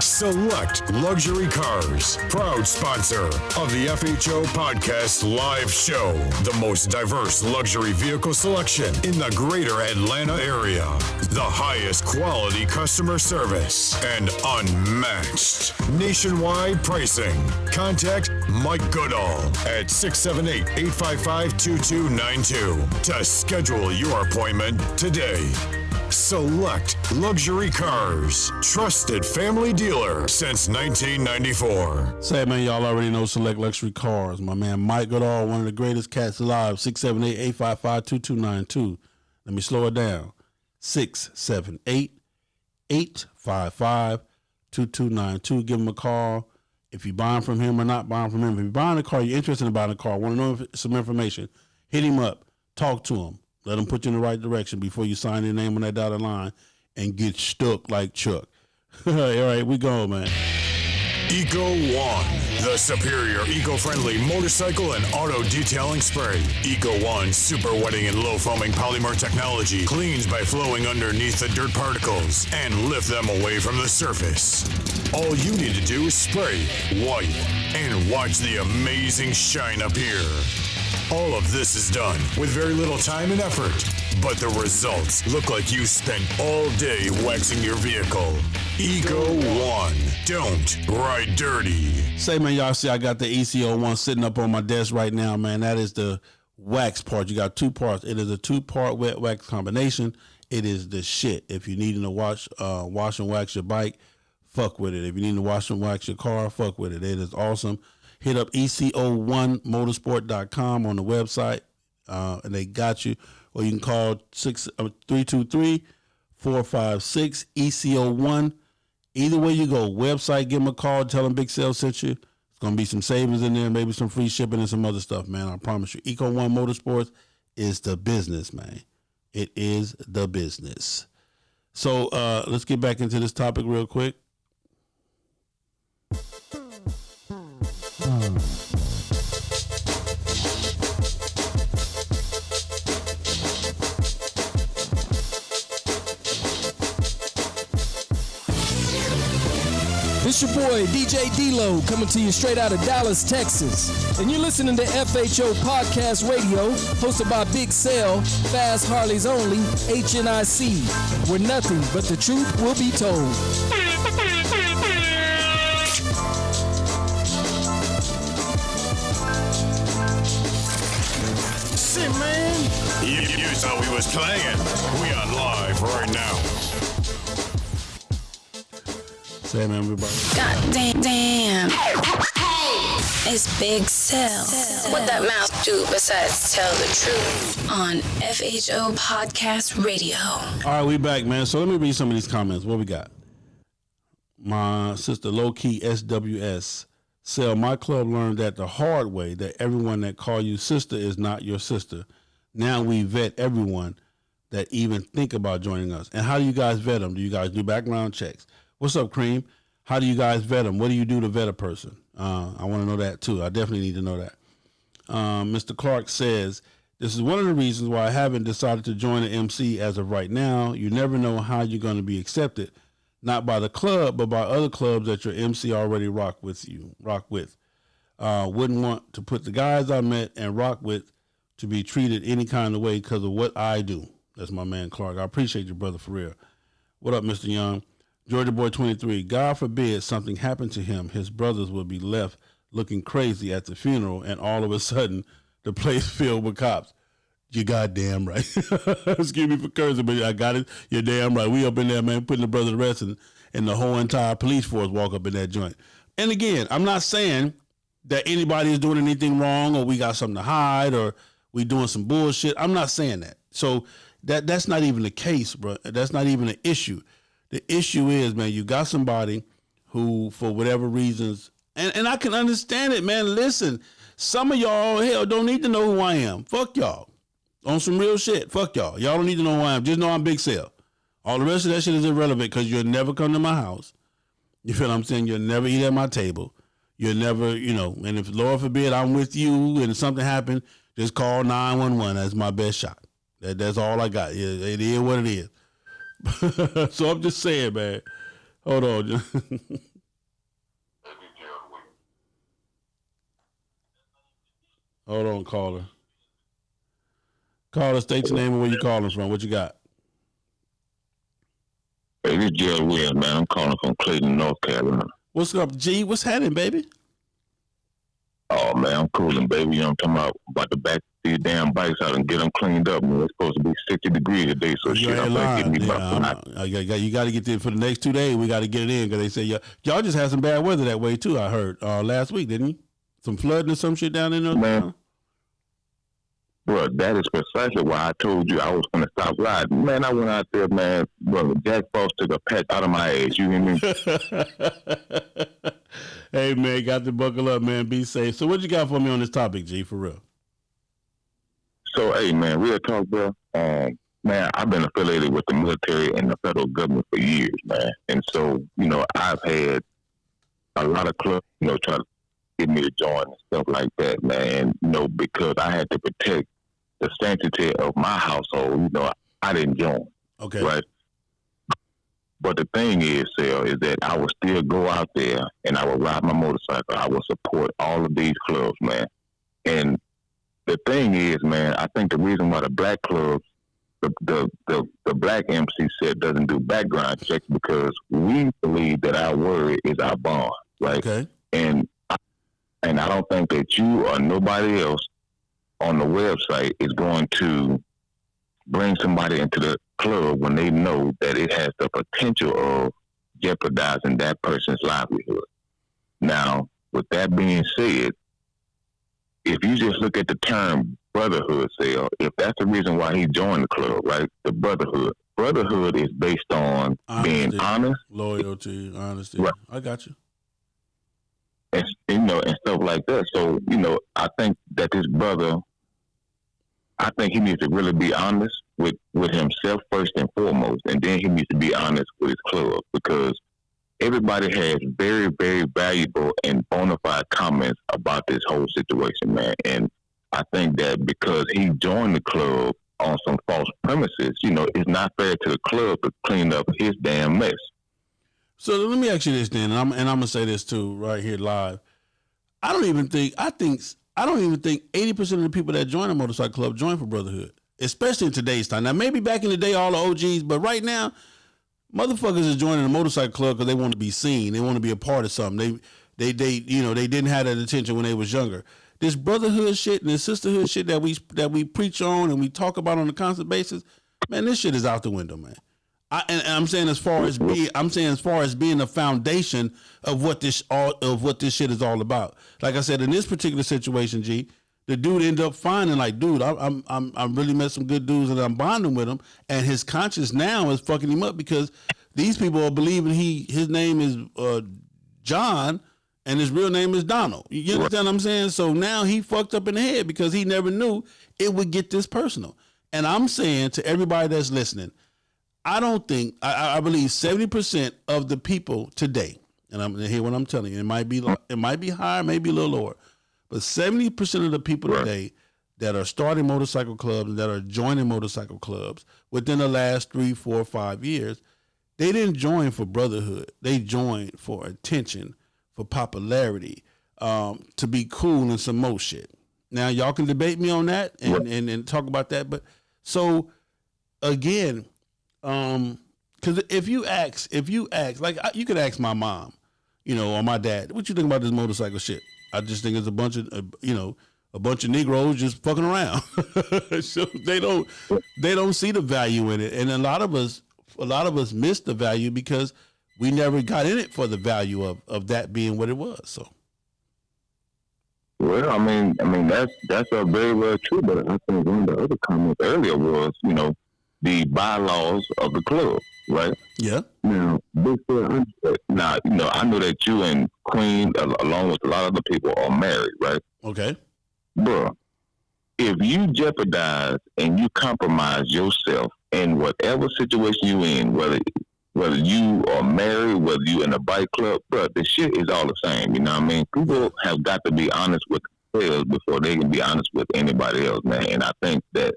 Select Luxury Cars, proud sponsor of the FHO Podcast Live Show. The most diverse luxury vehicle selection in the greater Atlanta area. The highest quality customer service and unmatched nationwide pricing. Contact Mike Goodall at 678-855-2292 to schedule your appointment today. Select Luxury Cars, trusted family dealer since 1994. Say, man, y'all already know Select Luxury Cars. My man Mike Goodall, one of the greatest cats alive, 678-855-2292. Let me slow it down. 678-855-2292. Give him a call. If you're buying from him or not buying from him, if you're buying a car, you're interested in buying a car, want to know some information, hit him up, talk to him. Let them put you in the right direction before you sign your name on that dotted line and get stuck like Chuck. All right, we go, man. Eco One, the superior eco-friendly motorcycle and auto detailing spray. Eco One super wetting and low foaming polymer technology cleans by flowing underneath the dirt particles and lift them away from the surface. All you need to do is spray, wipe, and watch the amazing shine appear. All of this is done with very little time and effort, but the results look like you spent all day waxing your vehicle. Eco One. Don't ride dirty. Say, man, y'all see I got the ECO1 sitting up on my desk right now, man. That is the wax part. You got two parts. It is a two-part wet wax combination. It is the shit. If you need to wash and wax your bike, fuck with it. If you need to wash and wax your car, fuck with it. It is awesome. hit up ECO1motorsport.com on the website, and they got you. Or you can call 323-456-ECO1. Either way you go, website, give them a call, tell them Big Sale sent you. It's going to be some savings in there, maybe some free shipping and some other stuff, man. I promise you. Eco1 Motorsports is the business, man. It is the business. So let's get back into this topic real quick. It's your boy, DJ D-Lo, coming to you straight out of Dallas, Texas. And you're listening to FHO Podcast Radio, hosted by Big Sale, Fast Harleys Only, HNIC, where nothing but the truth will be told. Shit, man. You thought we was playing. We on live right now. Say, man, everybody. God damn. It's Big Sal. What that mouth do besides tell the truth on FHO Podcast Radio. All right, we back, man. So let me read some of these comments. What we got? My sister, low-key SWS. Sell, my club learned that the hard way, that everyone that call you sister is not your sister. Now we vet everyone that even think about joining us. And how do you guys vet them? Do you guys do background checks? What's up, Cream? How do you guys vet them? What do you do to vet a person? I want to know that, too. I definitely need to know that. Mr. Clark says, this is one of the reasons why I haven't decided to join the MC as of right now. You never know how you're going to be accepted, not by the club, but by other clubs that your MC already rock with. Wouldn't want to put the guys I met and rock with to be treated any kind of way because of what I do. That's my man, Clark. I appreciate you, brother, for real. What up, Mr. Young? Georgia Boy 23, God forbid something happened to him. His brothers would be left looking crazy at the funeral, and all of a sudden, the place filled with cops. You goddamn right. Excuse me for cursing, but I got it. You're damn right. We up in there, man, putting the brother to rest, and the whole entire police force walk up in that joint. And again, I'm not saying that anybody is doing anything wrong or we got something to hide or we doing some bullshit. I'm not saying that. So that's not even the case, bro. That's not even an issue. The issue is, man, you got somebody who, for whatever reasons, and I can understand it, man. Listen, some of y'all, hell, don't need to know who I am. Fuck y'all. On some real shit. Fuck y'all. Y'all don't need to know who I am. Just know I'm Big Sale. All the rest of that shit is irrelevant because you'll never come to my house. You feel what I'm saying? You'll never eat at my table. You'll never, and if, Lord forbid, I'm with you and something happened, just call 911. That's my best shot. That's all I got. It is what it is. So I'm just saying, man. Hold on. Hold on, caller. Caller, state your name and where you calling from. What you got? Hey, this is Gerald Williams, man. I'm calling from Clayton, North Carolina. What's up, G? What's happening, baby? Oh, man, I'm cooling, baby. I'm talking about to back these damn bikes out and get them cleaned up. Man, it's supposed to be 60 degrees today, so you shit, I'm going to get me you got to get there for the next 2 days. We got to get it in because they say y'all just had some bad weather that way, too, I heard, last week, didn't you? Some flooding or some shit down in there? Man, bro, that is precisely why I told you I was going to stop riding. Man, I went out there, man. Bro, Jack Frost took a patch out of my ass. You hear me? Hey, man, got to buckle up, man. Be safe. So what you got for me on this topic, G, for real? So, hey, man, real talk, bro. Man, I've been affiliated with the military and the federal government for years, man. And so, I've had a lot of clubs, try to get me to join and stuff like that, man. Because I had to protect the sanctity of my household, I didn't join. Okay. Right? But the thing is, Sal, is that I would still go out there and I would ride my motorcycle. I would support all of these clubs, man. And the thing is, man, I think the reason why the black clubs, the black MC set doesn't do background checks because we believe that our word is our bond, right? Okay. And I don't think that you or nobody else on the website is going to bring somebody into the club when they know that it has the potential of jeopardizing that person's livelihood. Now, with that being said, if you just look at the term brotherhood, Sale, if that's the reason why he joined the club, right? The brotherhood. Brotherhood is based on honesty, being honest, loyalty, honesty. Right. I got you. And and stuff like that. So, I think that this brother, I think he needs to really be honest with himself first and foremost, and then he needs to be honest with his club, because everybody has very, very valuable and bona fide comments about this whole situation, man. And I think that because he joined the club on some false premises, it's not fair to the club to clean up his damn mess. So let me ask you this then, and I'm gonna say this too right here live. I don't even think 80% of the people that join a motorcycle club join for brotherhood, especially in today's time. Now maybe back in the day all the OGs, but right now motherfuckers are joining a motorcycle club because they want to be seen, they want to be a part of something. They didn't have that attention when they was younger. This brotherhood shit and this sisterhood shit that we preach on and we talk about on a constant basis, man, this shit is out the window, man. I'm saying as far as being the foundation of what this shit is all about. Like I said, in this particular situation, G, the dude ended up finding like, dude, I'm really met some good dudes and I'm bonding with him, and his conscience now is fucking him up because these people are believing his name is John and his real name is Donald. You understand what I'm saying? So now he fucked up in the head because he never knew it would get this personal. And I'm saying to everybody that's listening, I don't think I believe 70% of the people today, and I'm hear what I'm telling you. It might be higher, maybe a little lower, but 70% of the people today that are starting motorcycle clubs and that are joining motorcycle clubs within the last 3, 4, 5 years, they didn't join for brotherhood. They joined for attention, for popularity, to be cool and some more shit. Now y'all can debate me on that and talk about that, but so again. Because if you ask, like you could ask my mom, or my dad, what you think about this motorcycle shit? I just think it's a bunch of Negroes just fucking around. So they don't see the value in it, and a lot of us miss the value because we never got in it for the value of that being what it was. So. Well, I mean that's a very well true, but I think one of the other comments earlier was, the bylaws of the club, right? Yeah. Now, I know that you and Queen, along with a lot of other people, are married, right? Okay. Bro, if you jeopardize and you compromise yourself in whatever situation you're in, whether you are married, whether you in a bike club, bro, the shit is all the same. You know what I mean? People have got to be honest with themselves before they can be honest with anybody else, man. And I think that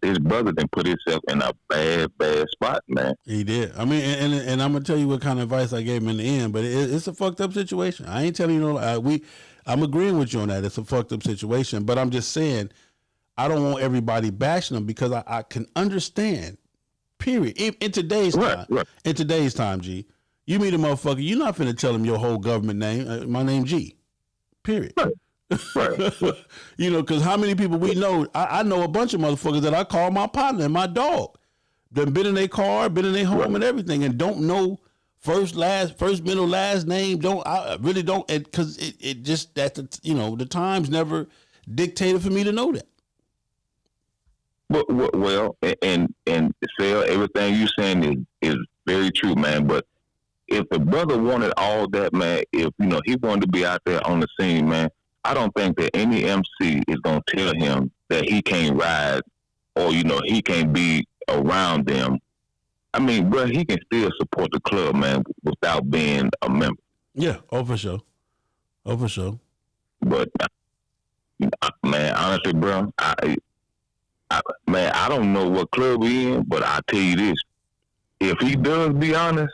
this brother then put himself in a bad spot, man. He did. I mean, and I'm gonna tell you what kind of advice I gave him in the end, but it's a fucked up situation. I ain't telling you I'm agreeing with you on that. It's a fucked up situation, but I'm just saying I don't want everybody bashing him because I can understand. Period. In today's time, in today's time, G, you meet a motherfucker, you're not finna tell him your whole government name. My name G. Period. Right. Because how many people we know? I know a bunch of motherfuckers that I call my partner and my dog. They've been in their car, been in their home, and everything, and don't know first, middle, last name. I really don't, because it just that the times never dictated for me to know that. Well, and Sal, everything you saying is very true, man. But if the brother wanted all that, man, if he wanted to be out there on the scene, man, I don't think that any MC is going to tell him that he can't ride or, he can't be around them. I mean, bro, he can still support the club, man, without being a member. Yeah, for sure. But, man, honestly, bro, I don't know what club he in, but I'll tell you this. If he does be honest,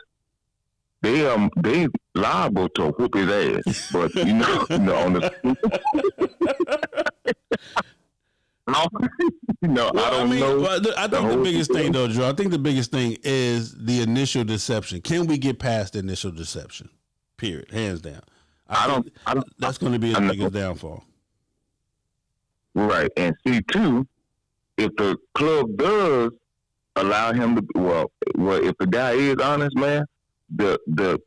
they liable to whoop his ass, but on the I don't know. I think the biggest thing, though, Drew. I think the biggest thing is the initial deception. Can we get past the initial deception? Period, hands down. I don't. That's going to be the biggest downfall. Right, and see too, if the club does allow him to, well, if the guy is honest, man. The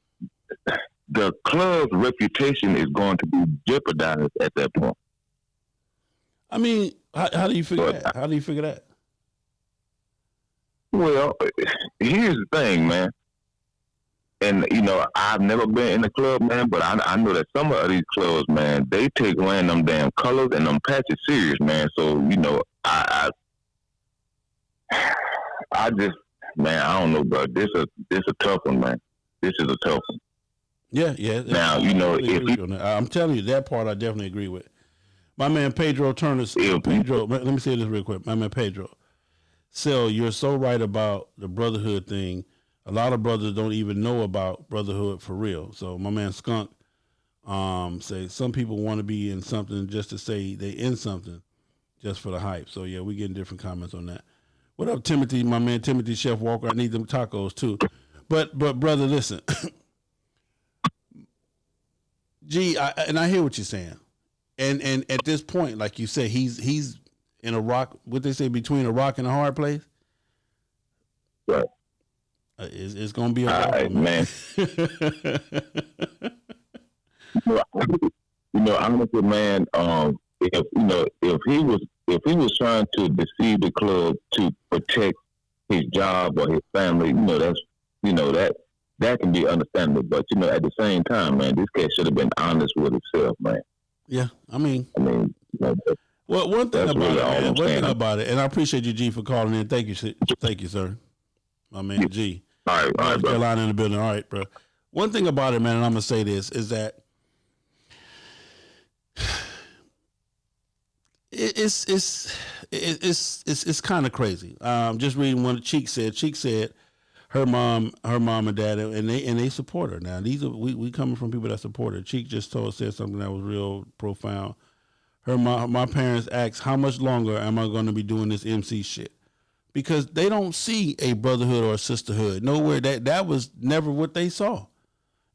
the club's reputation is going to be jeopardized at that point. I mean, how do you figure that? How do you figure that? Well, here's the thing, man. And, I've never been in a club, man, but I know that some of these clubs, man, they take wearing them damn colors and them patches serious, man. So, I just, man, I don't know, bro. This is a tough one, man. This is a tough one. Yeah. Now, I'm telling you, that part I definitely agree with. My man Pedro Turner, Pedro, let me say this real quick. My man Pedro, you're so right about the brotherhood thing. A lot of brothers don't even know about brotherhood for real. So my man Skunk say some people want to be in something just to say they in something just for the hype. So yeah, we getting different comments on that. What up, Timothy? My man Timothy Chef Walker. I need them tacos too. But brother, listen. Gee, I hear what you're saying. And at this point, like you said, he's in a rock, what they say, between a rock and a hard place. Right. It's gonna be a rock, man. I'm with the man. If he was trying to deceive the club to protect his job or his family, that can be understandable. But at the same time, man, this cat should have been honest with himself, man. Yeah, I mean, well, one thing about it, and I appreciate you, G, for calling in. Thank you, sir. My man, G. All right, North Carolina in the building. All right, bro. One thing about it, man, and I'm gonna say this is that it's kind of crazy. Just reading what Cheek said. Cheek said her mom and dad, and they support her. Now these are we coming from people that support her. Cheek just said something that was real profound. My parents asked, how much longer am I going to be doing this MC shit? Because they don't see a brotherhood or a sisterhood nowhere. That was never what they saw.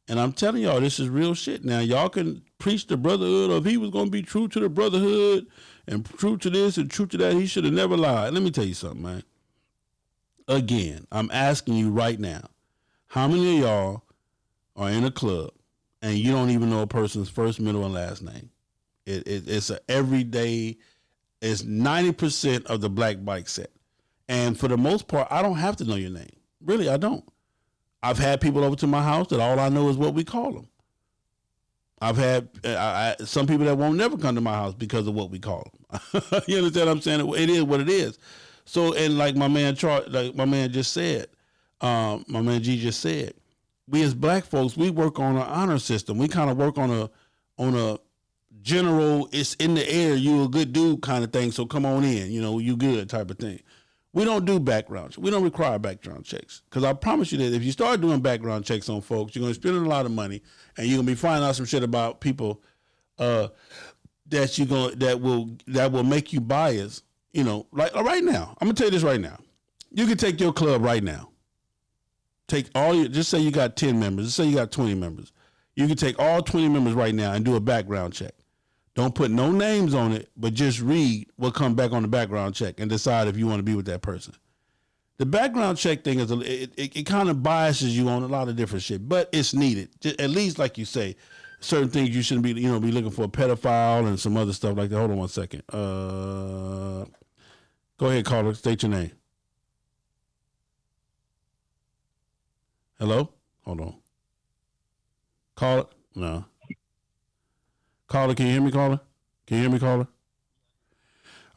And I'm telling y'all, this is real shit. Now y'all can preach the brotherhood of he was going to be true to the brotherhood and true to this and true to that. He should have never lied. Let me tell you something, man. Again, I'm asking you right now, how many of y'all are in a club and you don't even know a person's first, middle, and last name? It's a everyday, it's 90% of the black bike set. And for the most part, I don't have to know your name. Really, I don't. I've had people over to my house that all I know is what we call them. I've had some people that won't never come to my house because of what we call them. You understand what I'm saying? It is what it is. So, and like my man just said, my man G just said, we as black folks, we work on an honor system. We kind of work on a general, it's in the air, you a good dude kind of thing. So come on in, you good type of thing. We don't do background checks. We don't require background checks. Because I promise you that if you start doing background checks on folks, you're going to spend a lot of money and you're going to be finding out some shit about people that will make you biased. Like right now, I'm going to tell you this right now. You can take your club right now. Just say you got 10 members. Just say you got 20 members. You can take all 20 members right now and do a background check. Don't put no names on it, but just read what comes back on the background check and decide if you want to be with that person. The background check thing is it kind of biases you on a lot of different shit, but it's needed. At least, like you say, certain things you shouldn't be, be looking for a pedophile and some other stuff like that. Hold on one second. Go ahead, caller. State your name. Hello? Hold on. Caller? No. Caller, can you hear me, caller? Can you hear me, caller?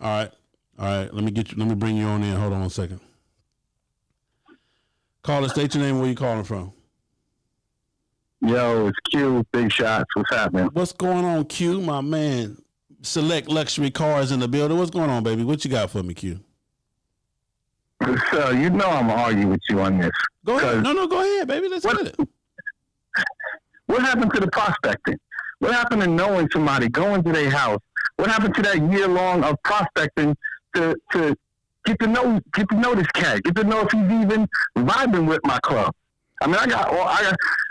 All right. Let me bring you on in. Hold on one second. Caller, state your name. Where you calling from? Yo, it's Q. Big Shots. What's happening? What's going on, Q? My man. Select Luxury Cars in the building. What's going on, baby? What you got for me, Q? So I'm gonna argue with you on this. Go ahead. No, go ahead, baby. Let's get it. What happened to the prospecting? What happened to knowing somebody, going to their house? What happened to that year long of prospecting to get to know this cat, get to know if he's even vibing with my club? I mean,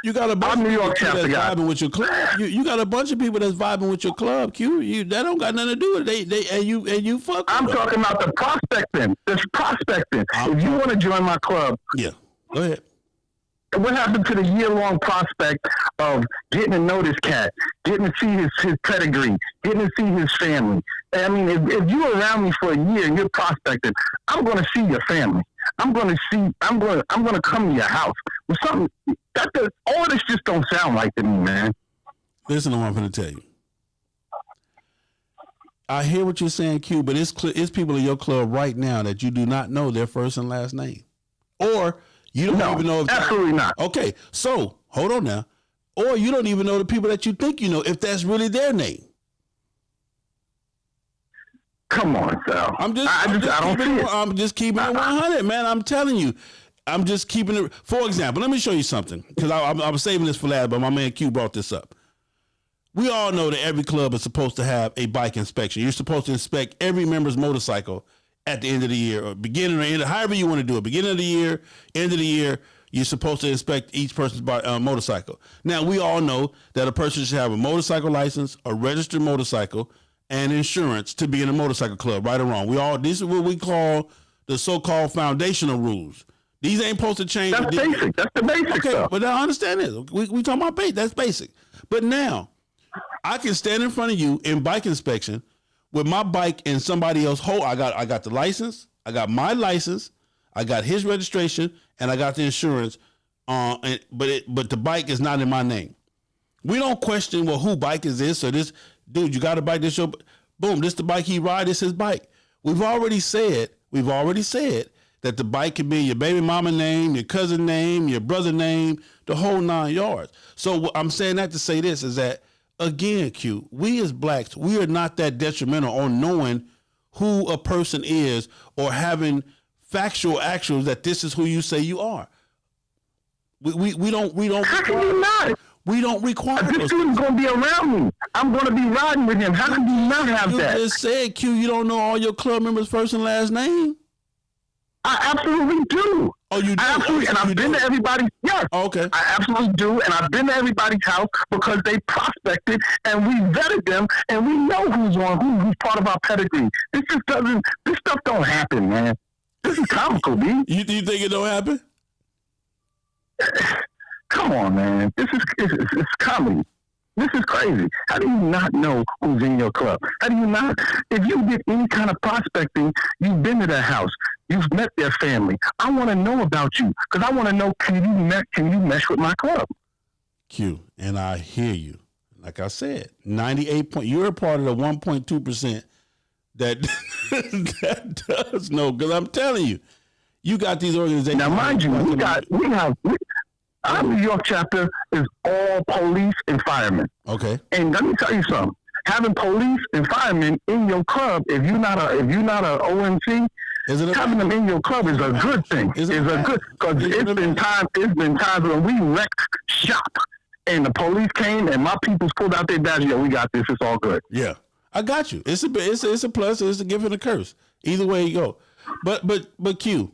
you got a bunch I'm of New York people that's guy. vibing with your club. You got a bunch of people that's vibing with your club, Q. That don't got nothing to do with it. And you fuck. I'm talking about the prospecting. This prospecting. If you want to join my club, yeah, go ahead. What happened to the year-long prospect of getting to know this cat, getting to see his pedigree, getting to see his family? I mean, if you're around me for a year and you're prospecting, I'm going to see your family. I'm going to come to your house with something. All this just don't sound right to me, man. Listen to what I'm going to tell you. I hear what you're saying, Q, but it's people in your club right now that you do not know their first and last name, or you don't even know. Absolutely not. Okay, so hold on now, or you don't even know the people that you think you know if that's really their name. Come on, Sal. I'm just keeping it 100, man. I'm telling you. I'm just keeping it. For example, let me show you something, because I was saving this for last, but my man Q brought this up. We all know that every club is supposed to have a bike inspection. You're supposed to inspect every member's motorcycle at the end of the year, or beginning or end, however you want to do it. Beginning of the year, end of the year, you're supposed to inspect each person's motorcycle. Now, we all know that a person should have a motorcycle license, a registered motorcycle, and insurance to be in a motorcycle club, right or wrong. This is what we call the so-called foundational rules. These ain't supposed to change. That's basic. That's the basic stuff. But I understand this. We talking about basic. That's basic. But now, I can stand in front of you in bike inspection with my bike and somebody else. I got the license. I got my license. I got his registration, and I got the insurance. But the bike is not in my name. We don't question, well, who bike is this or this? Dude, you got a bike? This your boom? This the bike he ride? This his bike. We've already said that the bike can be your baby mama name, your cousin name, your brother name, the whole 9 yards. So I'm saying that to say this is that, again, Q, we as blacks, we are not that detrimental on knowing who a person is or having factual actuals that this is who you say you are. We don't. How can you not? We don't require. This student's going to be around me. I'm going to be riding with him. How can you not have that? You just said, Q, you don't know all your club members' first and last name? I absolutely do. Oh, you do? Absolutely. And I've been to everybody's, yes. Oh, okay. I absolutely do. And I've been to everybody's house because they prospected and we vetted them and we know who's who's part of our pedigree. This stuff don't happen, man. This is comical, B. You think it don't happen? Come on, man. It's comedy. This is crazy. How do you not know who's in your club? How do you not? If you did any kind of prospecting, you've been to their house. You've met their family. I want to know about you because I want to know, can you mesh with my club? Q, and I hear you. Like I said, 98 point. You're a part of the 1.2% that does know. Because I'm telling you, you got these organizations. Now, mind you, our New York chapter is all police and firemen. Okay. And let me tell you something. Having police and firemen in your club, if you're not a ONC, having them in your club is a good thing. Because it's been times when we wrecked shop and the police came and my peoples pulled out their badge. We got this. It's all good. Yeah, I got you. It's a plus. It's a gift and a curse. Either way you go. But Q,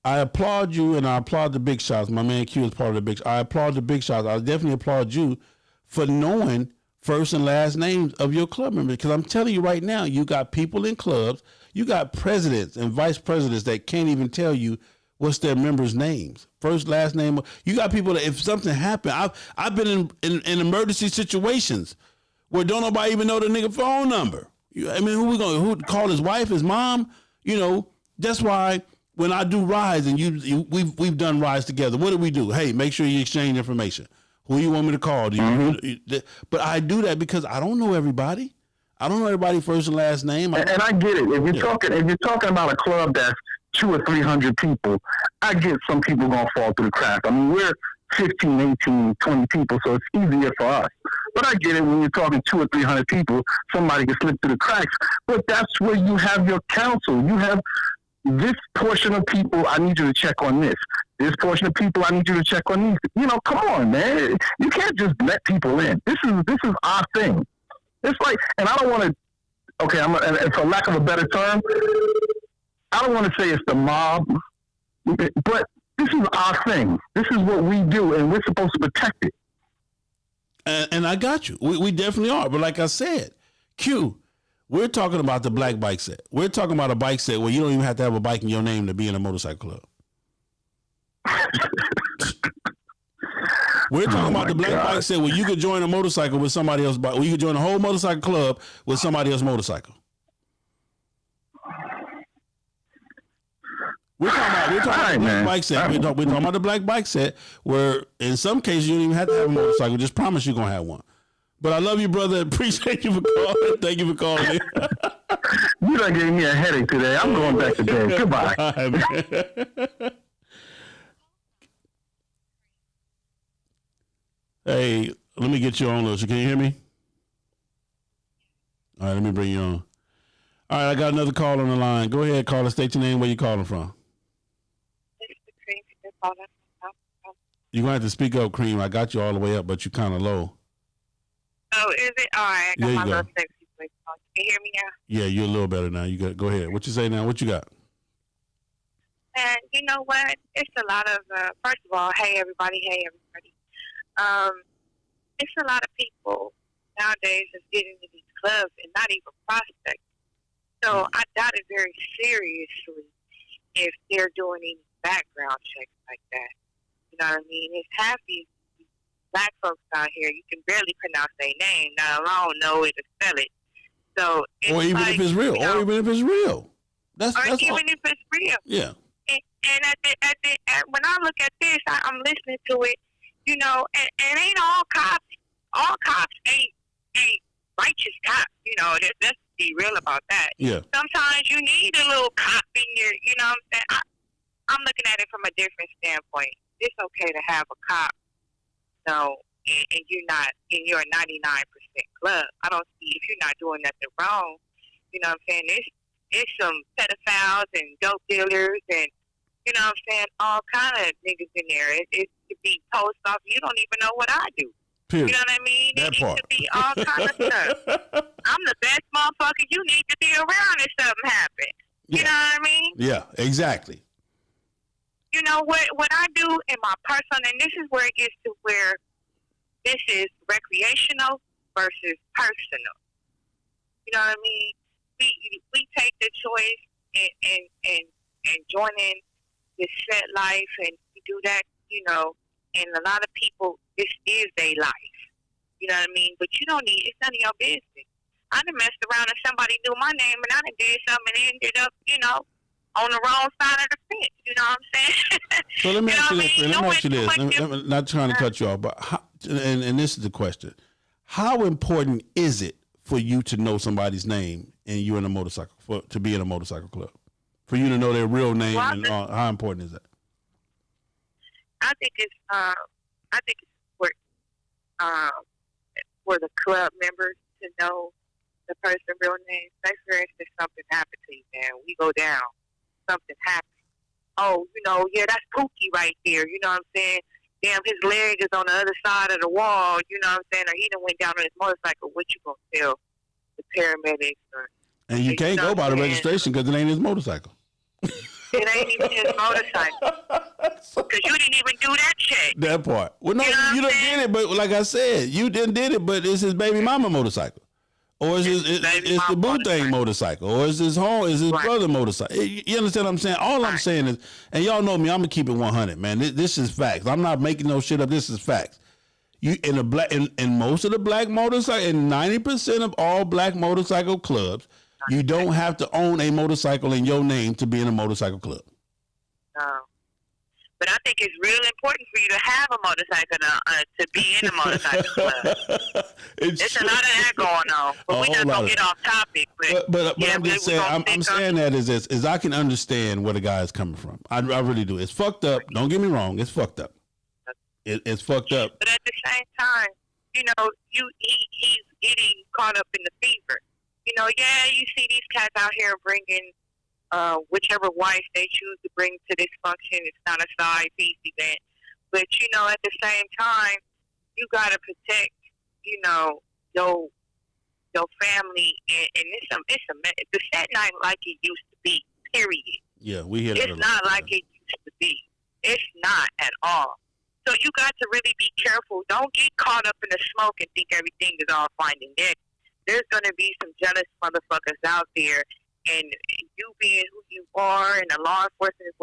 I applaud you and I applaud the big shots. My man Q is part of the big shots. I applaud the big shots. I definitely applaud you for knowing first and last names of your club members. Because I'm telling you right now, you got people in clubs, you got presidents and vice presidents that can't even tell you what's their members' names. First, last name. You got people that if something happened, I've been in emergency situations where don't nobody even know the nigga phone number. I mean, who call his wife, his mom? You know, that's why when I do rides and we've done rides together, what do we do? Hey, make sure you exchange information. Who you want me to call? But I do that because I don't know everybody. I don't know everybody first and last name. And I get it. If you're talking about a club that's 200 or 300 people, I get some people gonna fall through the cracks. I mean, we're 15, 18, 20 people, so it's easier for us. But I get it when you're talking 200 or 300 people, somebody can slip through the cracks. But that's where you have your counsel. You have this portion of people, I need you to check on this. This portion of people, I need you to check on these. You know, come on, man. You can't just let people in. This is our thing. It's like, and I don't want to, and for lack of a better term, I don't want to say it's the mob, but this is our thing. This is what we do, and we're supposed to protect it. And I got you. We definitely are. But like I said, Q, we're talking about the black bike set. We're talking about a bike set where you don't even have to have a bike in your name to be in a motorcycle club. We're talking about the black bike set where you could join a motorcycle with somebody else's bike. Where you could join a whole motorcycle club with somebody else's motorcycle. We're talking about the black bike set. We're talking about the black bike set where in some cases you don't even have to have a motorcycle. Just promise you're going to have one. But I love you, brother. Appreciate you for calling. Thank you for calling. You done gave me a headache today. I'm going back to bed. Goodbye. Hey, let me get you on, Lucia. Can you hear me? All right, let me bring you on. All right, I got another call on the line. Go ahead, caller. State your name. Where you calling from? You're going to have to speak up, Cream. I got you all the way up, but you're kind of low. Oh, is it? All right. I got my little sexy voice on. Can you hear me now? Yeah, you're a little better now. You got. Go ahead. What you say now? What you got? And you know what? It's a lot of, first of all, hey, everybody. It's a lot of people nowadays that's getting into these clubs and not even prospecting. So I doubt it very seriously if they're doing any background checks like that. You know what I mean? It's half these black folks out here, you can barely pronounce their name, not alone know it to spell it. So it's or even like, if it's real. You know, or even if it's real. That's even all. if it's real. Yeah. And when I look at this, I'm listening to it, you know, and ain't all cops ain't righteous cops, you know, let's be real about that. Yeah. Sometimes you need a little cop in your, you know what I'm saying? I'm looking at it from a different standpoint. It's okay to have a cop, you know, and you're not in your 99% club. I don't see if you're not doing nothing wrong, you know what I'm saying? It's some pedophiles and dope dealers and, you know what I'm saying, all kind of niggas in there. It could be post off. You don't even know what I do. Period. You know what I mean? That it part. could be all kind of stuff. I'm the best motherfucker you need to be around if something happens. Yeah. You know what I mean? Yeah, exactly. You know, what I do in my personal, and this is where it gets to where this is recreational versus personal. You know what I mean? We take the choice and join in this set life, and we do that, you know, and a lot of people, this is their life. You know what I mean? But you don't need, it's none of your business. I done messed around and somebody knew my name and I done did something and ended up, you know, on the wrong side of the fence. You know what I'm saying? So let me ask you this. Let me ask you this. I'm not trying to cut you off, but and this is the question. How important is it for you to know somebody's name and you're in a motorcycle, to be in a motorcycle club? For you to know their real name, and how important is that? I think it's for the club members to know the person's real name. Say, for instance, something happened to you, man. We go down. Something happened. Oh, you know, yeah, that's Pookie right there. You know what I'm saying? Damn, his leg is on the other side of the wall. You know what I'm saying? Or he done went down on his motorcycle. What you gonna tell the paramedics? And you can't go by the registration because it ain't his motorcycle. It ain't even his motorcycle. Because you didn't even do that check. That part. Well, no, you done saying? did it, but like I said, you done did it, but it's his baby mama motorcycle. Or it's the boo thing motorcycle. Or it's his brother motorcycle. You understand what I'm saying? All I'm saying is, and y'all know me, I'm going to keep it 100, man. This is facts. I'm not making no shit up. This is facts. You in most of the black motorcycle, in 90% of all black motorcycle clubs, you don't have to own a motorcycle in your name to be in a motorcycle club. No. But I think it's real important for you to have a motorcycle to be in a motorcycle club. It's a lot of that going on. But we're not going to get off topic. But I'm just saying, I'm saying that is I can understand where the guy is coming from. I really do. It's fucked up. Don't get me wrong. It's fucked up. It's fucked up. But at the same time, you know, he's getting caught up in the fever. You know, yeah, you see these cats out here bringing whichever wife they choose to bring to this function. It's not a side piece event. But, you know, at the same time, you got to protect, you know, your family. And the set night like it used to be, period. Yeah, we hear that. It's not like it used to be. It's not at all. So you got to really be careful. Don't get caught up in the smoke and think everything is all fine and dandy. There's going to be some jealous motherfuckers out there, and you being who you are and the law enforcement,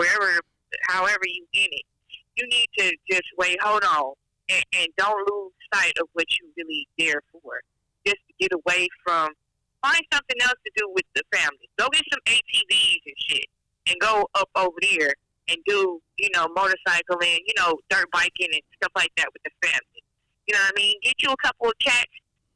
however you in it, you need to just wait, hold on. and don't lose sight of what you really there for. Just to get away from, find something else to do with the family. Go get some ATVs and shit, and go up over there and do, motorcycling, dirt biking and stuff like that with the family. You know what I mean? Get you a couple of cats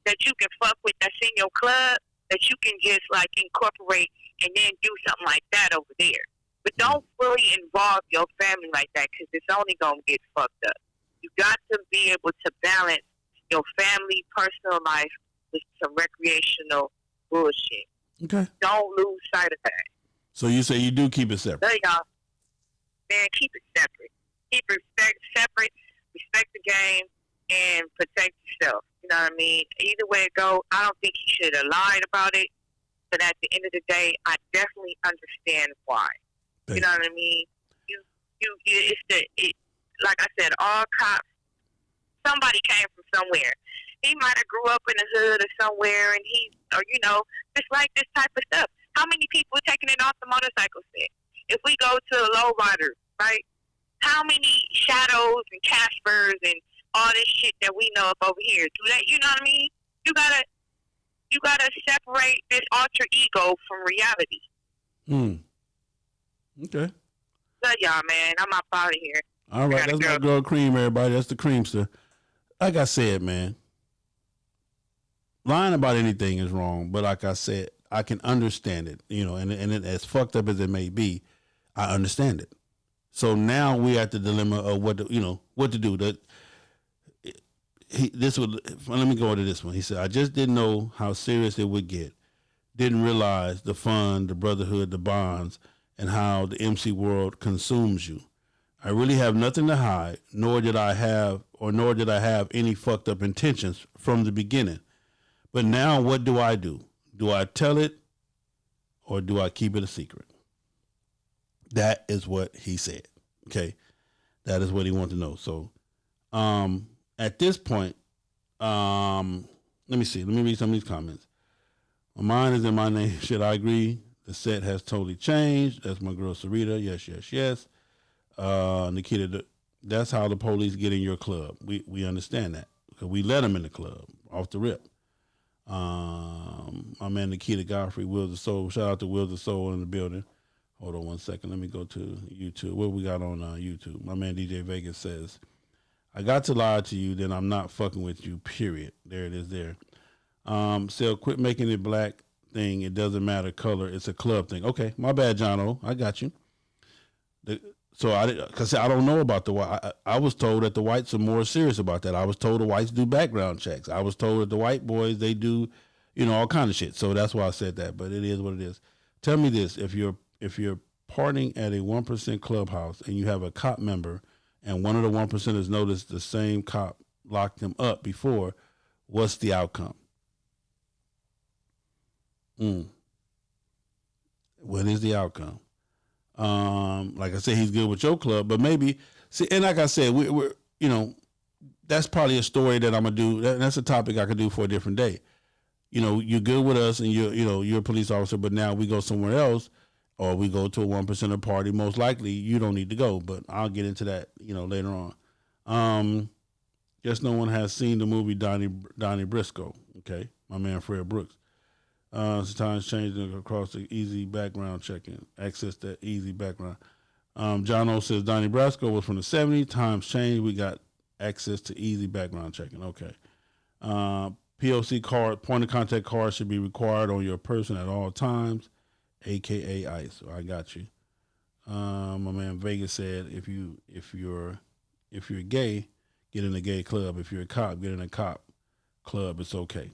that you can fuck with that's in your club that you can just like incorporate and then do something like that over there. But don't really involve your family like that because it's only going to get fucked up. You got to be able to balance your family, personal life with some recreational bullshit. Okay. Don't lose sight of that. So you say you do keep it separate? There y'all. Man, keep it separate. Keep it separate, respect the game, and protect yourself. You know what I mean? Either way it go, I don't think he should have lied about it. But at the end of the day, I definitely understand why. You know what I mean? Like I said, all cops, somebody came from somewhere. He might have grew up in the hood or somewhere, and just like this type of stuff. How many people are taking it off the motorcycle set? If we go to a lowrider, right? How many Shadows and Caspers and all this shit that we know of over here do that? You know what I mean? You gotta separate this alter ego from reality. Okay. Love y'all, man. I'm up out of here. All right, that's my girl Cream, everybody. That's the Creamster. Like I said, man, lying about anything is wrong. But like I said, I can understand it. And as fucked up as it may be, I understand it. So now we're at the dilemma of what to do. Let me go into this one. He said, I just didn't know how serious it would get. Didn't realize the fun, the brotherhood, the bonds, and how the MC world consumes you. I really have nothing to hide, nor did I have any fucked up intentions from the beginning. But now what do? Do I tell it or do I keep it a secret? That is what he said. Okay. That is what he wanted to know. So, at this point, let me see. Let me read some of these comments. Mine is in my name. Should I agree? The set has totally changed. That's my girl Sarita. Yes. Nikita, that's how the police get in your club. We understand that because we let them in the club off the rip. My man Nikita Godfrey, Wills of Soul. Shout out to Wills of Soul in the building. Hold on one second. Let me go to YouTube. What we got on YouTube? My man DJ Vegas says, I got to lie to you, then I'm not fucking with you, period. There it is there. So quit making it black thing. It doesn't matter color. It's a club thing. Okay, my bad, John-O. I got you. Because I don't know about the white. I was told that the whites are more serious about that. I was told the whites do background checks. I was told that the white boys, they do, all kind of shit. So that's why I said that. But it is what it is. Tell me this: if you're partying at a 1% clubhouse and you have a cop member, and one of the 1%ers noticed the same cop locked him up before, what's the outcome? What is the outcome? Like I said, he's good with your club, but maybe see, and like I said, we're that's probably a story that I'm gonna do. That's a topic I could do for a different day. You're good with us, and you're a police officer, but now we go somewhere else, or we go to a 1% party. Most likely, you don't need to go, but I'll get into that, later on. Guess no one has seen the movie Donnie Briscoe. Okay, my man Fred Brooks. Sometimes changing across the easy background checking, access that easy background. John O says Donnie Brasco was from the 70s. Times changed. We got access to easy background checking. Okay. POC card, point of contact card should be required on your person at all times, AKA ICE. So I got you. My man Vegas said if you're gay, get in a gay club. If you're a cop, get in a cop club. It's okay.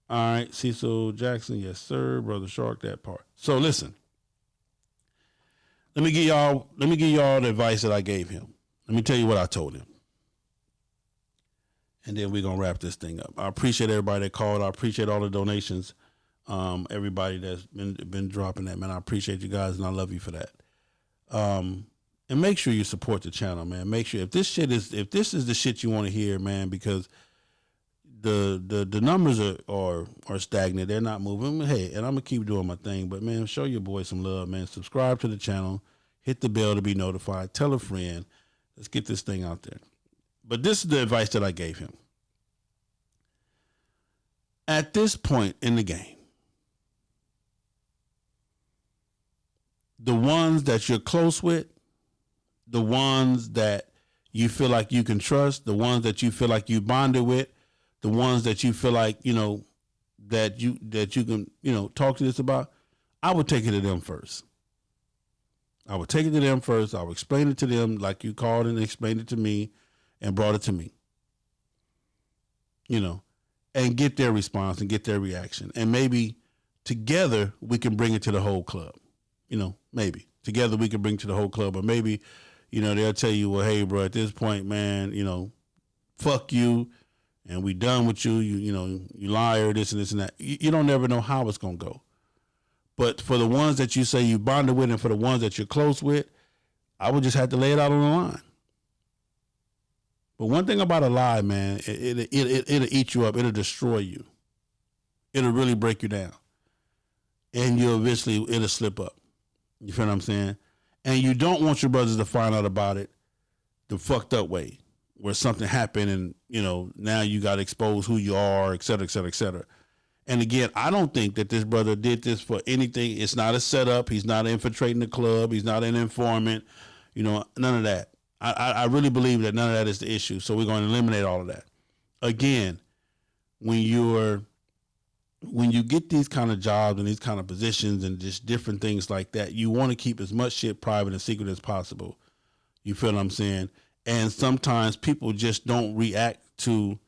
All right, Cecil Jackson, yes sir, Brother Shark, that part. So listen, let me give y'all the advice that I gave him. Let me tell you what I told him, and then we're gonna wrap this thing up. I appreciate everybody that called. I appreciate all the donations. Everybody that's been dropping that, man. I appreciate you guys, and I love you for that. And make sure you support the channel, man. Make sure if this is the shit you want to hear, man, because the numbers are stagnant. They're not moving. Hey, and I'm gonna keep doing my thing, but man, show your boy some love, man. Subscribe to the channel, hit the bell to be notified, tell a friend. Let's get this thing out there. But this is the advice that I gave him. At this point in the game, the ones that you're close with, the ones that you feel like you can trust, the ones that you feel like you bonded with, the ones that you feel like, that you can, talk to this about, I would take it to them first. I would take it to them first. I would explain it to them like you called and explained it to me and brought it to me. And get their response and get their reaction. And maybe together we can bring it to the whole club. Maybe. Together we can bring it to the whole club. Or maybe, they'll tell you, well, hey, bro, at this point, man, fuck you. And we done with you. You liar, this and this and that. You don't never know how it's going to go. But for the ones that you say you bonded with and for the ones that you're close with, I would just have to lay it out on the line. But one thing about a lie, man, it'll eat you up. It'll destroy you. It'll really break you down. And it'll slip up. You feel what I'm saying? And you don't want your brothers to find out about it the fucked up way, where something happened and, now you got to expose who you are, et cetera, et cetera, et cetera. And again, I don't think that this brother did this for anything. It's not a setup. He's not infiltrating the club. He's not an informant. None of that. I really believe that none of that is the issue. So we're going to eliminate all of that. Again, when you get these kind of jobs and these kind of positions and just different things like that, you want to keep as much shit private and secret as possible. You feel what I'm saying? And sometimes people just don't react to,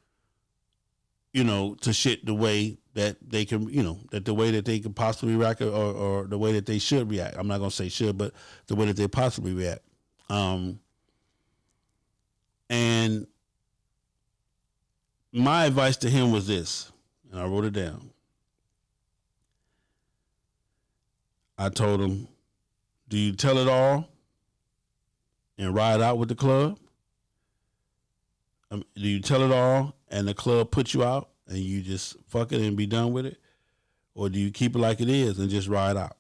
to shit the way that they can, that the way that they can possibly react or the way that they should react. I'm not going to say should, but the way that they possibly react. And my advice to him was this, and I wrote it down. I told him, do you tell it all and ride out with the club? Do you tell it all and the club put you out and you just fuck it and be done with it? Or do you keep it like it is and just ride out?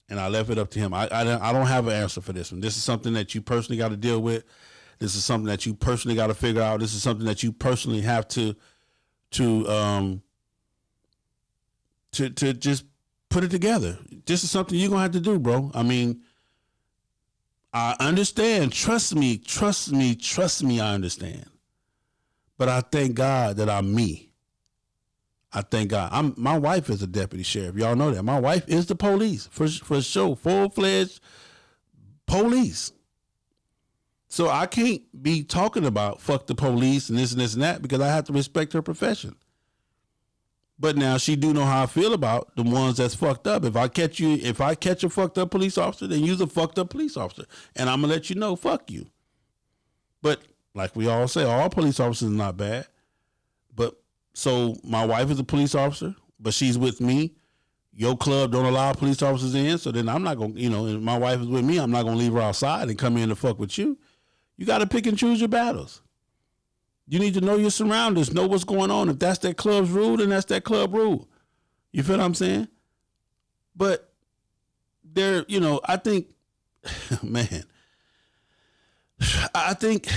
And I left it up to him. I don't have an answer for this one. This is something that you personally got to deal with. This is something that you personally got to figure out. This is something that you personally have to just put it together. This is something you're going to have to do, bro. I mean, I understand. Trust me, I understand. But I thank God that I'm me. I thank God. My wife is a deputy sheriff. Y'all know that. My wife is the police for sure. Full-fledged police. So I can't be talking about fuck the police and this and this and that because I have to respect her profession. But now she do know how I feel about the ones that's fucked up. If I catch a fucked up police officer, then you's a fucked up police officer. And I'm going to let you know, fuck you. But like we all say, all police officers are not bad. But so my wife is a police officer, but she's with me. Your club don't allow police officers in. So then I'm not going to, and my wife is with me. I'm not going to leave her outside and come in to fuck with you. You got to pick and choose your battles. You need to know your surroundings, know what's going on. If that's that club's rule, then that's that club rule. You feel what I'm saying? But there, I think, man, I think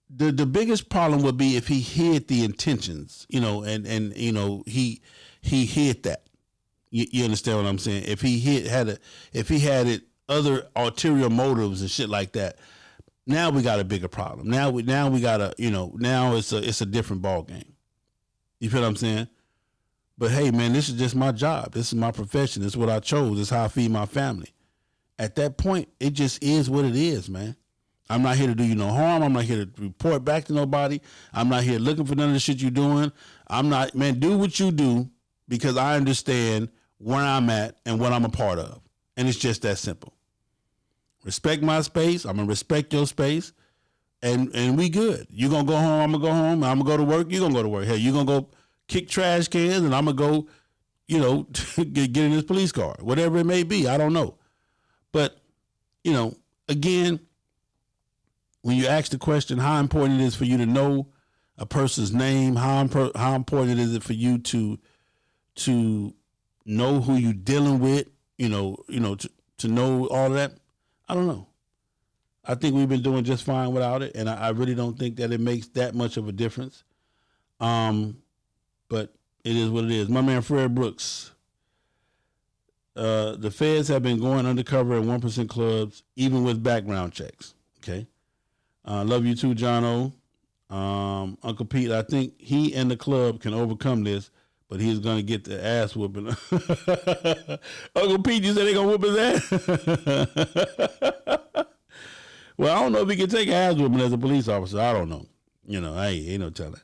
the biggest problem would be if he hid the intentions, and he hid that. You understand what I'm saying? If he had it other ulterior motives and shit like that, now we got a bigger problem. Now we got a, now it's a different ball game. You feel what I'm saying? But hey, man, this is just my job. This is my profession. This is what I chose. This is how I feed my family. At that point, it just is what it is, man. I'm not here to do you no harm. I'm not here to report back to nobody. I'm not here looking for none of the shit you're doing. I'm not, man, do what you do because I understand where I'm at and what I'm a part of. And it's just that simple. Respect my space. I'm going to respect your space. And we good. You going to go home, I'm going to go home. I'm going to go to work, you going to go to work. Hey, you going to go kick trash cans and I'm going to go, get in this police car. Whatever it may be, I don't know. But, again, when you ask the question how important it is for you to know a person's name, how important is it for you to know who you're dealing with, to know all that, I don't know. I think we've been doing just fine without it, and I really don't think that it makes that much of a difference. But it is what it is. My man Fred Brooks. The feds have been going undercover at 1% clubs, even with background checks. Okay. Love you too, John O. Uncle Pete, I think he and the club can overcome this, but he's going to get the ass whooping. Uncle Pete, you said they going to whoop his ass? Well, I don't know if he can take ass whooping as a police officer. I don't know. Ain't no telling.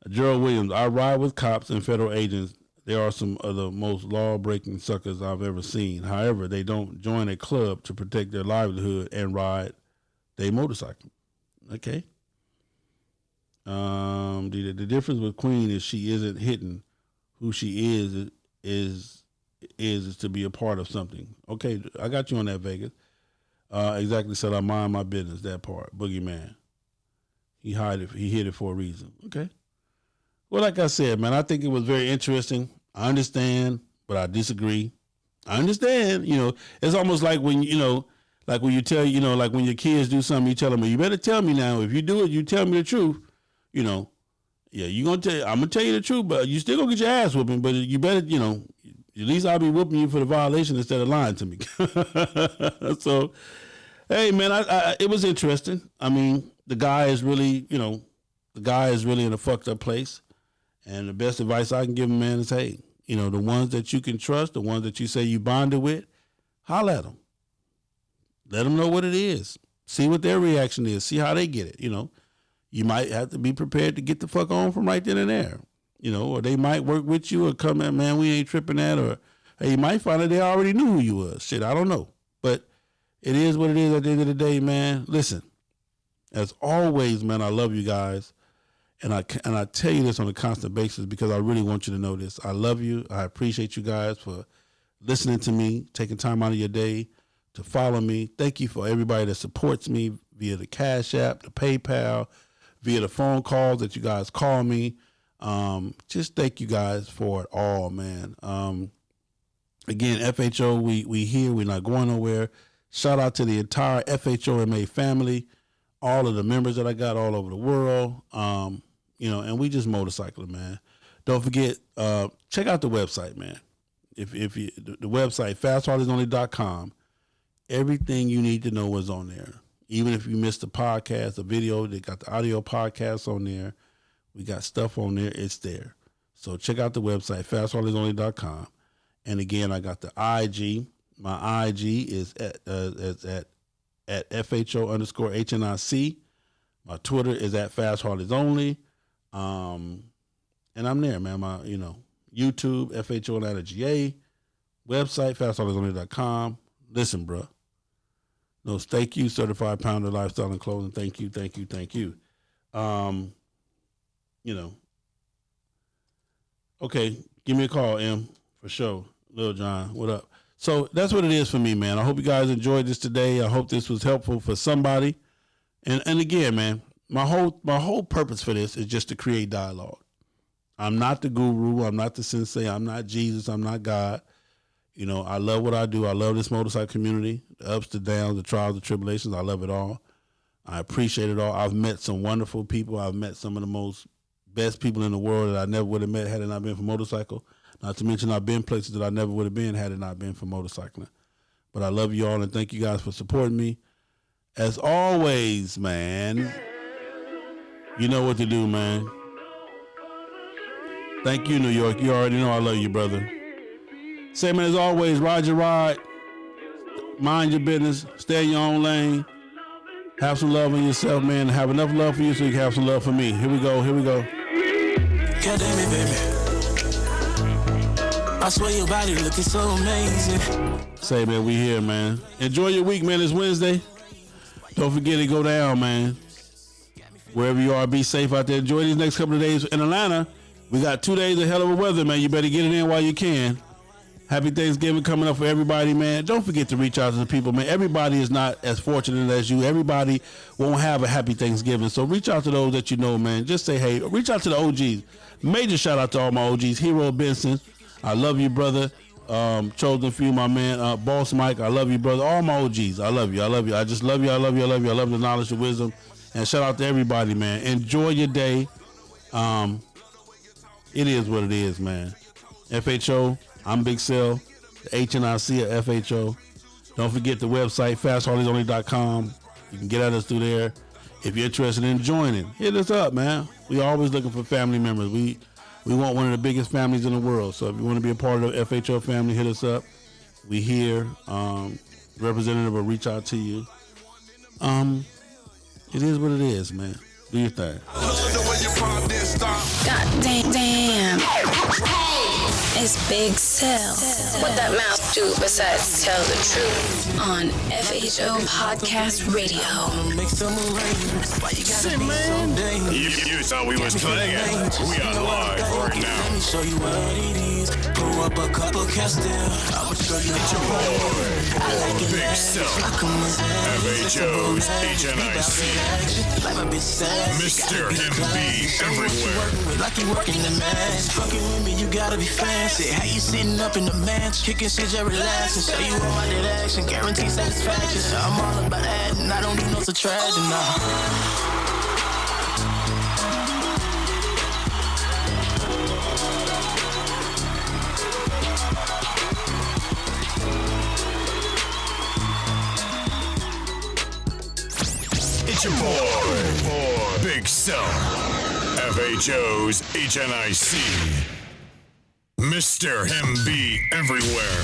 Gerald Williams, I ride with cops and federal agents. There are some of the most law-breaking suckers I've ever seen. However, they don't join a club to protect their livelihood and ride their motorcycle. Okay. The difference with Queen is she isn't hitting. Who she is to be a part of something. Okay, I got you on that, Vegas. Exactly said I mind my business, that part. Boogeyman. He hid it for a reason. Okay. Well, like I said, man, I think it was very interesting. I understand, but I disagree. I understand, it's almost like when, like when you tell, like when your kids do something, you tell them, well, you better tell me now. If you do it, you tell me the truth. Yeah, I'm going to tell you the truth, but you still going to get your ass whooping, but you better, at least I'll be whooping you for the violation instead of lying to me. So, hey, man, it was interesting. I mean, the guy is really in a fucked up place. And the best advice I can give him, man, is, hey, the ones that you can trust, the ones that you say you bonded with, holler at them. Let them know what it is. See what their reaction is. See how they get it, You might have to be prepared to get the fuck on from right then and there, or they might work with you or come in, man, we ain't tripping that, or, hey, you might find that they already knew who you was. Shit, I don't know. But it is what it is at the end of the day, man. Listen, as always, man, I love you guys. And I tell you this on a constant basis because I really want you to know this. I love you. I appreciate you guys for listening to me, taking time out of your day to follow me. Thank you for everybody that supports me via the Cash App, the PayPal, via the phone calls that you guys call me. Just thank you guys for it all, man. Again, FHO, we here. We're not going nowhere. Shout out to the entire FHOMA family, all of the members that I got all over the world. And we just motorcycling, man. Don't forget, check out the website, man. If you, the website, fastharleysonly.com, everything you need to know is on there. Even if you missed the podcast, the video, they got the audio podcast on there. We got stuff on there. It's there. So check out the website, fastharleysonly.com. And again, I got the IG. My IG is at FHO_HNIC. My Twitter is at Fast Harleys Only. And I'm there, man. My, YouTube, FHO Atlanta GA, website, fastharleysonly.com. Listen, bro. No, thank you, Certified Pounder Lifestyle and Clothing. Thank you. Okay, give me a call, M, for sure. Lil John, what up? So that's what it is for me, man. I hope you guys enjoyed this today. I hope this was helpful for somebody. And again, man, my whole purpose for this is just to create dialogue. I'm not the guru. I'm not the sensei. I'm not Jesus. I'm not God. I love what I do. I love this motorcycle community, the ups, the downs, the trials, the tribulations. I love it all. I appreciate it all. I've met some wonderful people. I've met some of the most best people in the world that I never would have met had it not been for motorcycle. Not to mention I've been places that I never would have been had it not been for motorcycling. But I love you all and thank you guys for supporting me. As always, man, you know what to do, man. Thank you, New York. You already know I love you, brother. Same as always, ride your ride. Mind your business. Stay in your own lane. Have some love in yourself, man. Have enough love for you so you can have some love for me. Here we go. God damn it, baby. I swear your body looking so amazing. Say, man, we here, man. Enjoy your week, man. It's Wednesday. Don't forget to go down, man. Wherever you are, be safe out there. Enjoy these next couple of days in Atlanta. We got 2 days of hell of a weather, man. You better get it in while you can. Happy Thanksgiving coming up for everybody, man. Don't forget to reach out to the people, man. Everybody is not as fortunate as you. Everybody won't have a happy Thanksgiving. So reach out to those that you know, man. Just say, hey, reach out to the OGs. Major shout out to all my OGs. Hero Benson, I love you, brother. Chosen Few, my man, Boss Mike, I love you, brother. All my OGs, I love you. I just love you. I love the knowledge, the wisdom, and shout out to everybody, man. Enjoy your day. It is what it is, man. FHO, I'm Big Cell, the HNIC of FHO. Don't forget the website, fastharleysonly.com. You can get at us through there. If you're interested in joining, hit us up, man. We always looking for family members. We want one of the biggest families in the world. So if you want to be a part of the FHO family, hit us up. We here. Representative will reach out to you. It is what it is, man. Do your thing. God damn. It's Big Cell. What that mouth do besides tell the truth on FHO Podcast Radio. You thought we was playing it. We are live right now. Let me show you what it is. Pull up a couple cast down. I'ma show you It's your boy, Big Cell, FHO's HNIC, Mr. Him Be Everywhere. Like you working the match. Fucking with me, you gotta be fancy. How you sitting up in the mansion, kicking shit, just relaxing. Show you all my did action, guarantee satisfaction. I'm all about adding, I don't do no subtracting, nah. It's your boy, Big Cell, FHO's HNIC, Mr. Him Be Everywhere.